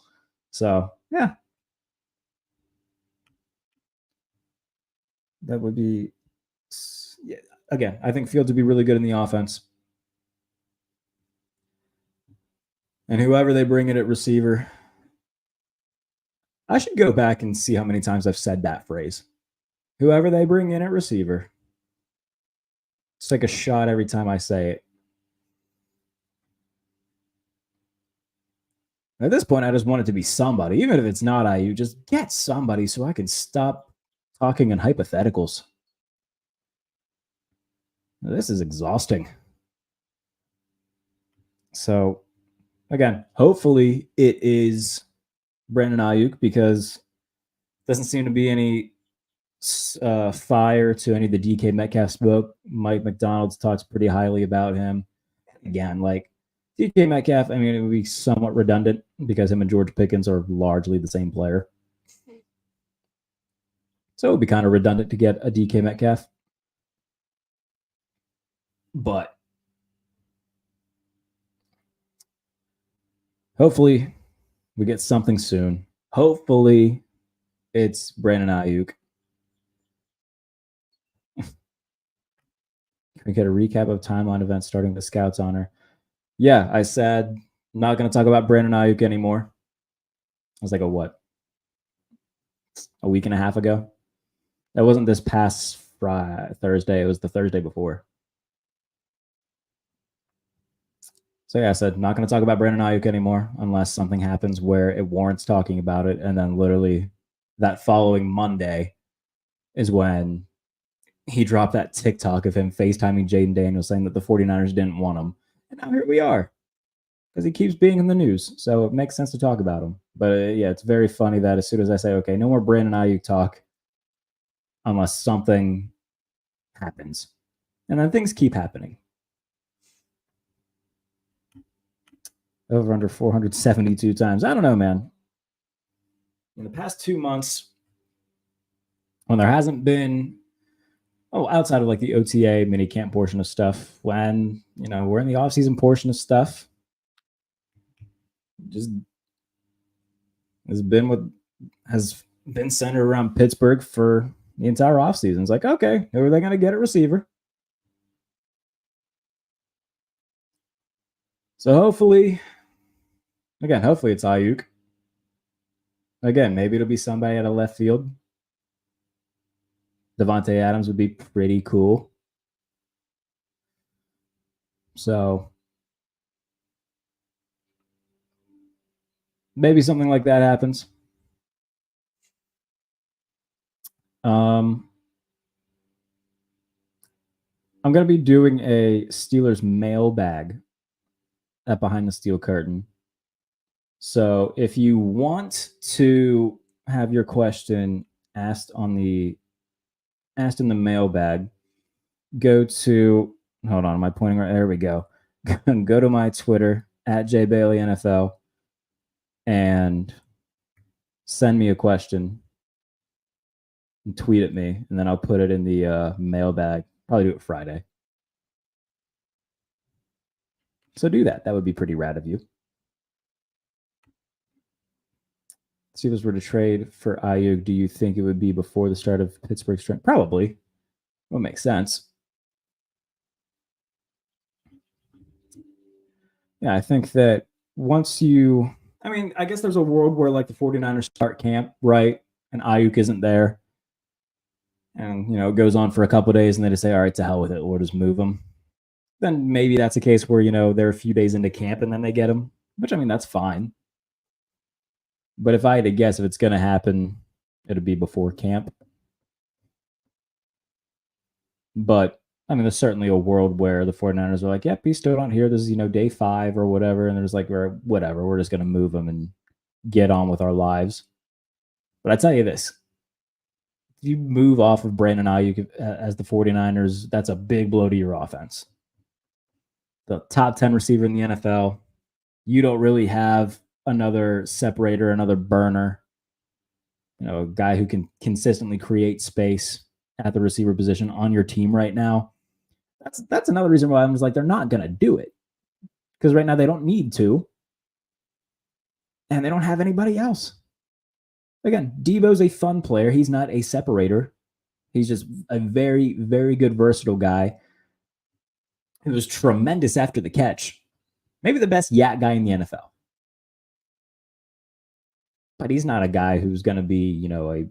So, yeah. That would be, yeah. Again, I think Fields would be really good in the offense. And whoever they bring in at receiver, I should go back and see how many times I've said that phrase. Whoever they bring in at receiver. It's like a shot every time I say it. At this point, I just want it to be somebody. Even if it's not Aiyuk, just get somebody so I can stop talking in hypotheticals. This is exhausting. So, again, hopefully it is Brandon Aiyuk, because doesn't seem to be any fire to any of the DK Metcalf smoke. Mike McDonald talks pretty highly about him. Again, like DK Metcalf, I mean, it would be somewhat redundant because him and George Pickens are largely the same player. So it would be kind of redundant to get a DK Metcalf. But hopefully we get something soon. Hopefully it's Brandon Aiyuk. Can we get a recap of timeline events starting with Scouts honor? Yeah, I said I'm not going to talk about Brandon Aiyuk anymore. I was like, a week and a half ago? That wasn't this past Thursday. It was the Thursday before. So yeah, I said not going to talk about Brandon Aiyuk anymore unless something happens where it warrants talking about it. And then literally that following Monday is when he dropped that TikTok of him FaceTiming Jaden Daniels saying that the 49ers didn't want him. And now here we are, because he keeps being in the news. So it makes sense to talk about him. But yeah, it's very funny that as soon as I say, okay, no more Brandon Aiyuk talk unless something happens. And then things keep happening. Over under 472 times. I don't know, man. In the past 2 months, when there hasn't been, outside of like the OTA mini camp portion of stuff, when, we're in the off-season portion of stuff, just has been centered around Pittsburgh for the entire offseason. It's like, okay, who are they going to get at receiver? So hopefully it's Aiyuk. Again, maybe it'll be somebody out of left field. Devontae Adams would be pretty cool. So maybe something like that happens. I'm going to be doing a Steelers mailbag at Behind the Steel Curtain. So if you want to have your question asked in the mailbag, go to Hold on, am I pointing right? There we go. Go to my Twitter at JBaileyNFL and send me a question and tweet at me, and then I'll put it in the mailbag. Probably do it Friday. So do that. That would be pretty rad of you. Steelers were to trade for Aiyuk, do you think it would be before the start of Pittsburgh's trend? Probably. Will make sense. Yeah, I think that once you, I mean, I guess there's a world where like the 49ers start camp, right? And Aiyuk isn't there. And, you know, it goes on for a couple of days and they just say, all right, to hell with it. We'll just move them. Then maybe that's a case where, you know, they're a few days into camp and then they get him, which I mean, that's fine. But if I had to guess if it's going to happen, it'll be before camp. But I mean, there's certainly a world where the 49ers are like, yep, he's still not here. This is, you know, day 5 or whatever. And there's like, whatever, we're just going to move him and get on with our lives. But I tell you this, if you move off of Brandon Aiyuk as the 49ers, that's a big blow to your offense. The top 10 receiver in the NFL, you don't really have another separator, another burner, you know, a guy who can consistently create space at the receiver position on your team right now. That's another reason why I'm just like, they're not going to do it. Because right now they don't need to. And they don't have anybody else. Again, Debo's a fun player. He's not a separator. He's just a very, very good, versatile guy. He was tremendous after the catch. Maybe the best yak guy in the NFL. But he's not a guy who's going to be, you know, a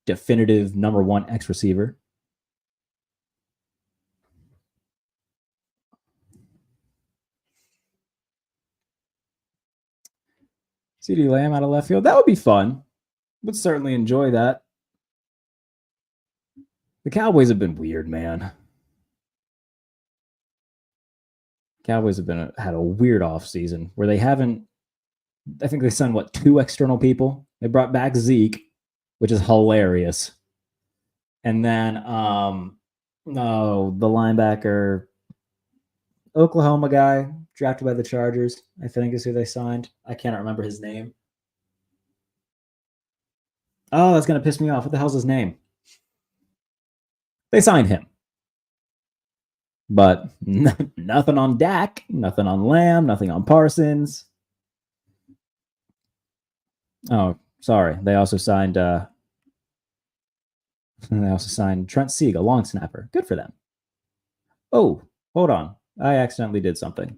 definitive number 1 X receiver. CeeDee Lamb out of left field. That would be fun. Would certainly enjoy that. The Cowboys have been weird, man. Cowboys have had a weird offseason where they haven't, I think they signed, 2 external people? They brought back Zeke, which is hilarious. And then, the linebacker, Oklahoma guy, drafted by the Chargers, I think is who they signed. I cannot remember his name. Oh, that's going to piss me off. What the hell's his name? They signed him. But nothing on Dak, nothing on Lamb, nothing on Parsons. Oh, sorry. They also signed Trent Sieg, a long snapper. Good for them. Oh, hold on. I accidentally did something.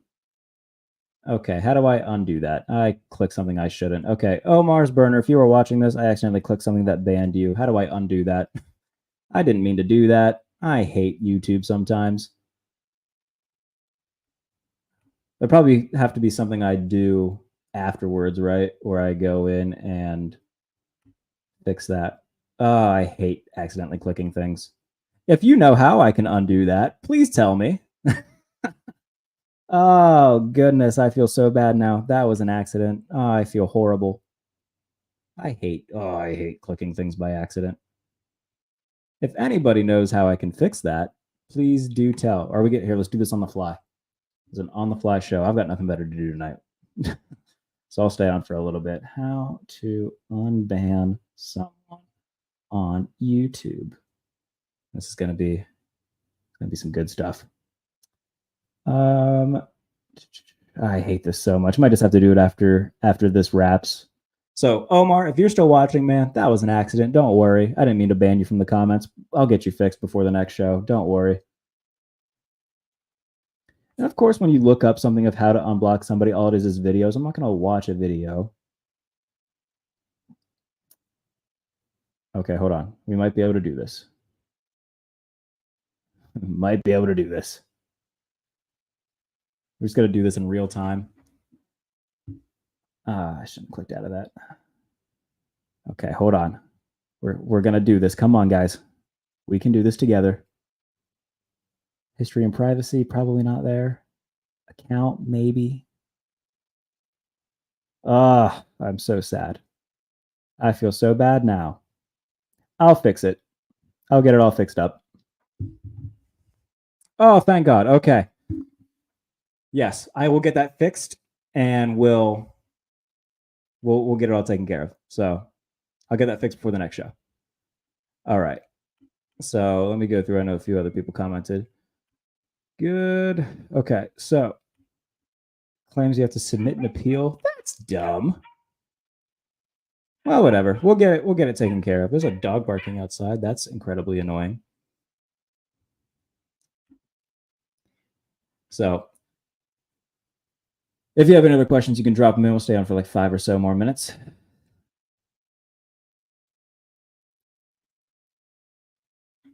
Okay, how do I undo that? I clicked something I shouldn't. Okay, Omar's burner. If you were watching this, I accidentally clicked something that banned you. How do I undo that? I didn't mean to do that. I hate YouTube sometimes. There'll probably have to be something I do afterwards, right? Where I go in and fix that. Oh, I hate accidentally clicking things. If you know how I can undo that, please tell me. Oh, goodness. I feel so bad now. That was an accident. Oh, I feel horrible. I hate clicking things by accident. If anybody knows how I can fix that, please do tell. Or we get here. Let's do this on the fly. It's an on the fly show. I've got nothing better to do tonight. So I'll stay on for a little bit. How to unban someone on YouTube. This is going to be some good stuff. I hate this so much. I might just have to do it after this wraps. So Omar, if you're still watching, man, that was an accident. Don't worry. I didn't mean to ban you from the comments. I'll get you fixed before the next show. Don't worry. And of course, when you look up something of how to unblock somebody, all it is videos. I'm not going to watch a video. Okay, hold on. We might be able to do this. Might be able to do this. We're just going to do this in real time. I shouldn't have clicked out of that. Okay, hold on. We're going to do this. Come on, guys. We can do this together. History and privacy, probably not there. Account, maybe. I'm so sad. I feel so bad now. I'll fix it. I'll get it all fixed up. Oh, thank God. Okay. Yes, I will get that fixed, and we'll get it all taken care of. So I'll get that fixed before the next show. All right. So let me go through. I know a few other people commented. Good. Okay. So claims you have to submit an appeal. That's dumb. Well, whatever. We'll get it taken care of. There's a dog barking outside. That's incredibly annoying. So if you have any other questions, you can drop them in. We'll stay on for like 5 or so more minutes.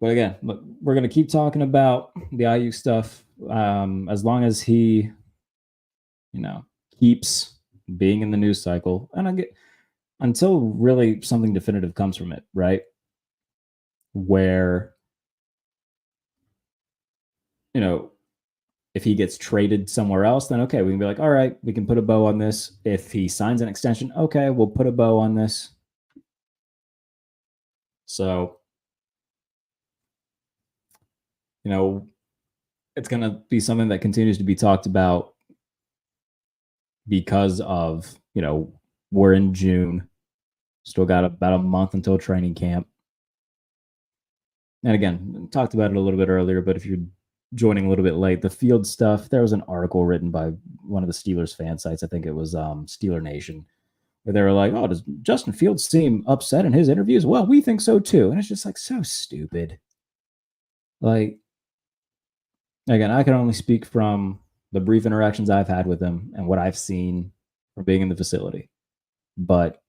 But again, look, we're going to keep talking about the Aiyuk stuff as long as he, keeps being in the news cycle, and I get until really something definitive comes from it, right? Where you know if he gets traded somewhere else, then okay, we can be like, all right, we can put a bow on this. If he signs an extension, okay, we'll put a bow on this. So, it's going to be something that continues to be talked about because of, we're in June, still got about a month until training camp. And again, talked about it a little bit earlier, but if you're joining a little bit late, the field stuff, there was an article written by one of the Steelers fan sites. I think it was Steeler Nation, where they were like, oh, does Justin Fields seem upset in his interviews? Well, we think so too. And it's just like so stupid. Like, again, I can only speak from the brief interactions I've had with him and what I've seen from being in the facility. But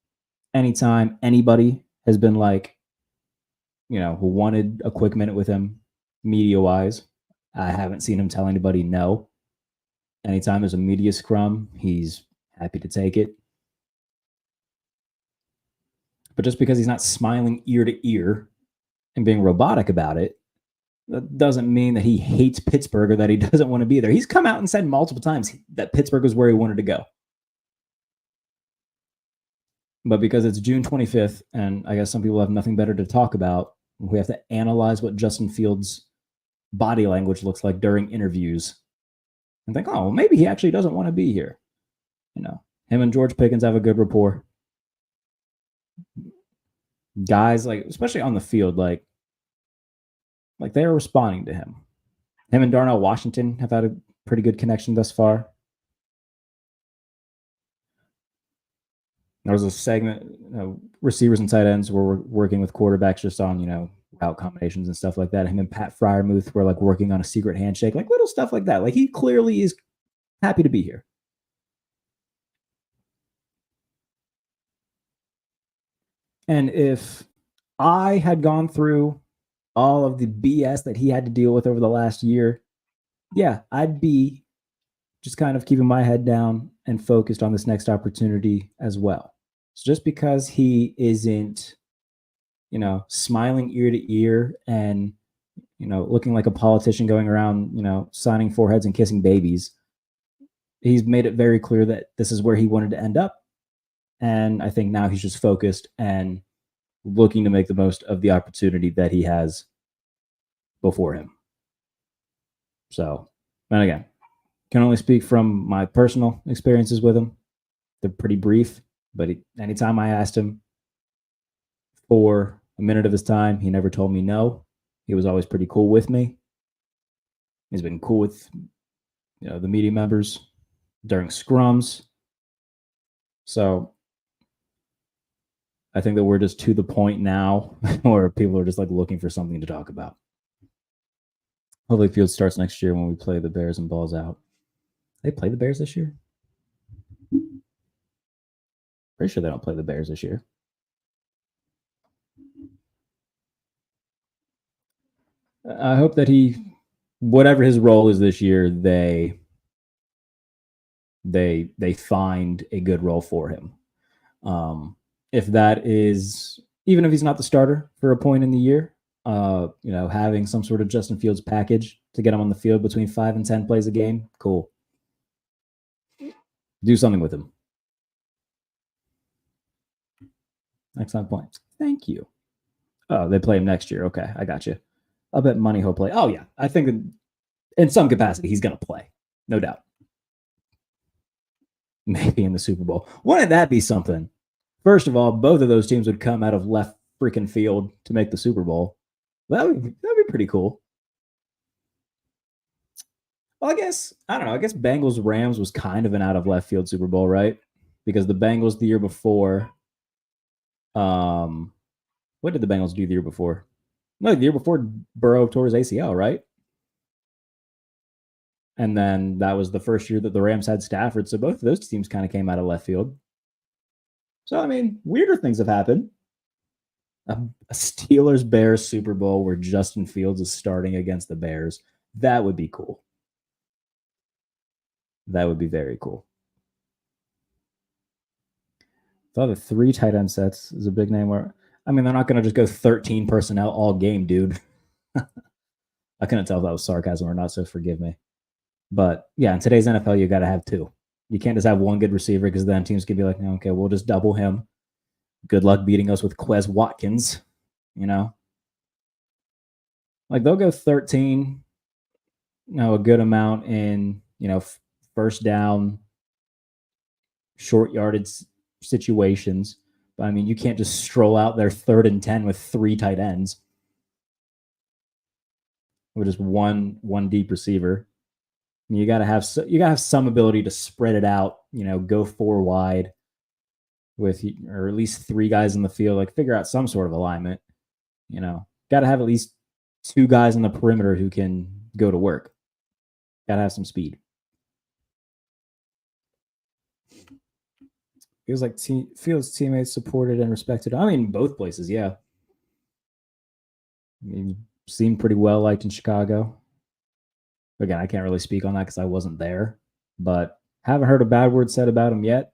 anytime anybody has been like, who wanted a quick minute with him, media wise, I haven't seen him tell anybody no. Anytime there's a media scrum, he's happy to take it. But just because he's not smiling ear to ear and being robotic about it, that doesn't mean that he hates Pittsburgh or that he doesn't want to be there. He's come out and said multiple times that Pittsburgh was where he wanted to go. But because it's June 25th, and I guess some people have nothing better to talk about, we have to analyze what Justin Fields' body language looks like during interviews and think, oh, well, maybe he actually doesn't want to be here. Him and George Pickens have a good rapport. Guys, like, especially on the field, like they are responding to him. Him and Darnell Washington have had a pretty good connection thus far. There was a segment, receivers and tight ends were working with quarterbacks just on, route combinations and stuff like that. Him and Pat Fryermuth were like working on a secret handshake, like little stuff like that. Like he clearly is happy to be here. And if I had gone through all of the BS that he had to deal with over the last year, yeah, I'd be just kind of keeping my head down and focused on this next opportunity as well. So just because he isn't, smiling ear to ear and, looking like a politician going around, signing foreheads and kissing babies, he's made it very clear that this is where he wanted to end up. And I think now he's just focused and looking to make the most of the opportunity that he has before him. So, and again, can only speak from my personal experiences with him. They're pretty brief, but anytime I asked him for a minute of his time, he never told me no. He was always pretty cool with me. He's been cool with the media members during scrums. So I think that we're just to the point now where people are just like looking for something to talk about. Hopefully Field starts next year when we play the Bears and balls out. They play the Bears this year? Pretty sure they don't play the Bears this year. I hope that whatever his role is this year, they find a good role for him. If that is, even if he's not the starter for a point in the year, having some sort of Justin Fields package to get him on the field between 5 and 10 plays a game, cool. Do something with him. Excellent point. Thank you. Oh, they play him next year. Okay, I got you. I'll bet money he'll play. Oh, yeah. I think in some capacity, he's going to play, no doubt. Maybe in the Super Bowl. Wouldn't that be something? First of all, both of those teams would come out of left freaking field to make the Super Bowl. That'd be pretty cool. Well, I don't know. I guess Bengals Rams was kind of an out of left field Super Bowl, right? Because the Bengals the year before, what did the Bengals do the year before? No, the year before Burrow tore his ACL, right? And then that was the first year that the Rams had Stafford. So both of those teams kind of came out of left field. So, I mean, weirder things have happened. A Steelers-Bears Super Bowl where Justin Fields is starting against the Bears. That would be cool. That would be very cool. Thought the 3 tight end sets is a big name where, I mean, they're not going to just go 13 personnel all game, dude. I couldn't tell if that was sarcasm or not, so forgive me. But yeah, in today's NFL, you got to have 2. You can't just have one good receiver because then teams can be like, okay, we'll just double him. Good luck beating us with Quez Watkins, you know? Like they'll go 13, a good amount in, first down, short yardage situations. But I mean, you can't just stroll out there 3rd and 10 with 3 tight ends. Or just one deep receiver. You got to have some ability to spread it out, go 4 wide with, or at least 3 guys in the field, like figure out some sort of alignment, got to have at least 2 guys on the perimeter who can go to work. Got to have some speed. Feels like Fields' teammates supported and respected. I mean, both places, yeah. I mean, seemed pretty well liked in Chicago. Again, I can't really speak on that because I wasn't there, but haven't heard a bad word said about him yet.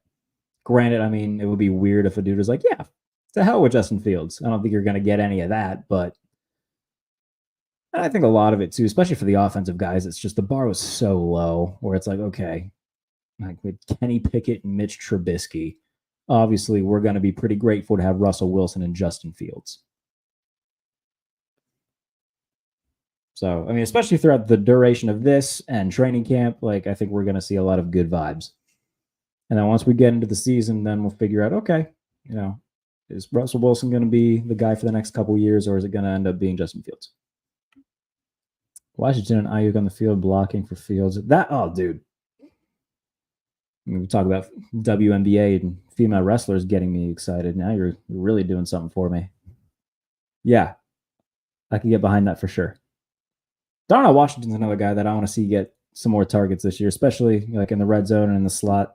Granted, I mean, it would be weird if a dude was like, yeah, to hell with Justin Fields. I don't think you're going to get any of that, but I think a lot of it too, especially for the offensive guys, it's just the bar was so low where it's like, okay, like with Kenny Pickett and Mitch Trubisky, obviously we're going to be pretty grateful to have Russell Wilson and Justin Fields. So, I mean, especially throughout the duration of this and training camp, like I think we're going to see a lot of good vibes. And then once we get into the season, then we'll figure out, okay, is Russell Wilson going to be the guy for the next couple of years, or is it going to end up being Justin Fields? Washington and Aiyuk on the field blocking for Fields. Dude. We talk about WNBA and female wrestlers getting me excited. Now you're really doing something for me. Yeah, I can get behind that for sure. Darnell Washington's another guy that I want to see get some more targets this year, especially like in the red zone and in the slot.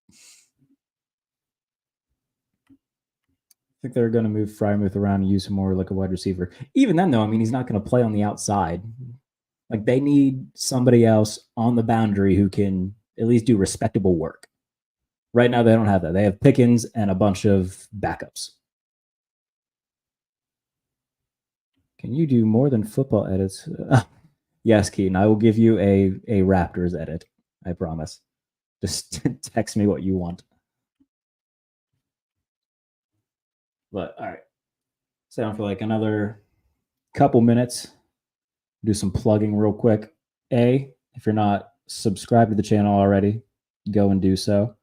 I think they're going to move Frymouth around and use him more like a wide receiver. Even then, though, I mean, he's not going to play on the outside. Like they need somebody else on the boundary who can at least do respectable work. Right now, they don't have that. They have Pickens and a bunch of backups. Can you do more than football edits? Yes, Keaton. I will give you a Raptors edit. I promise. Just text me what you want. But all right. Stay on for like another couple minutes. Do some plugging real quick. If you're not subscribed to the channel already, go and do so.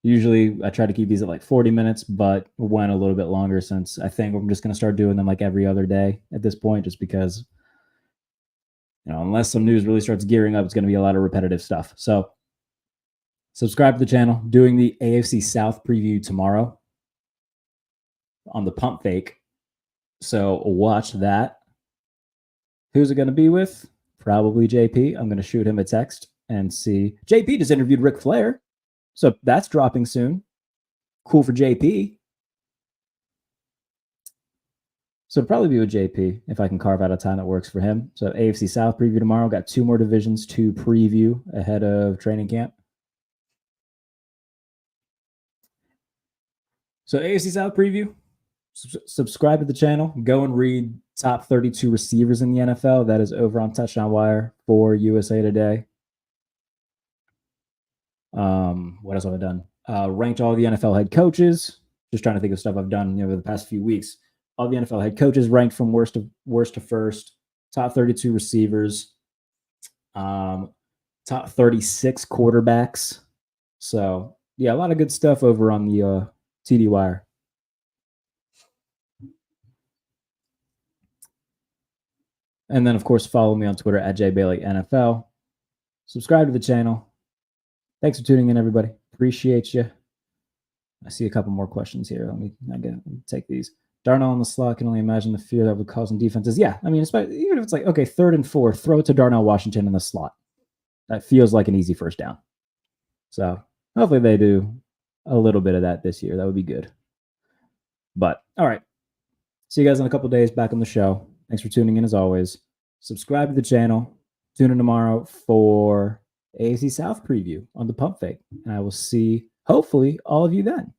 Usually I try to keep these at like 40 minutes, but went a little bit longer since I think I'm just going to start doing them like every other day at this point, just because, unless some news really starts gearing up, it's going to be a lot of repetitive stuff. So subscribe to the channel. Doing the AFC South preview tomorrow on the pump fake. So watch that. Who's it going to be with? Probably JP. I'm going to shoot him a text and see. JP just interviewed Ric Flair. So that's dropping soon. Cool for JP. So it'll probably be with JP if I can carve out a time that works for him. So AFC South preview tomorrow. Got 2 more divisions to preview ahead of training camp. So AFC South preview. Subscribe to the channel. Go and read top 32 receivers in the NFL. That is over on Touchdown Wire for USA Today. What else have I done? Ranked all the NFL head coaches. Just trying to think of stuff I've done over the past few weeks. All the NFL head coaches ranked from worst to first. Top 32 receivers. Top 36 quarterbacks. So yeah, a lot of good stuff over on the TD Wire. And then, of course, follow me on Twitter at JBaileyNFL. Subscribe to the channel. Thanks for tuning in, everybody. Appreciate you. I see a couple more questions here. Let me take these. Darnell on the slot, can only imagine the fear that would cause in defenses. Yeah, I mean, even if it's like, okay, 3rd and 4, throw it to Darnell Washington in the slot. That feels like an easy first down. So hopefully they do a little bit of that this year. That would be good. But all right. See you guys in a couple days back on the show. Thanks for tuning in as always. Subscribe to the channel. Tune in tomorrow for AFC South preview on the Pump Fake. And I will see, hopefully, all of you then.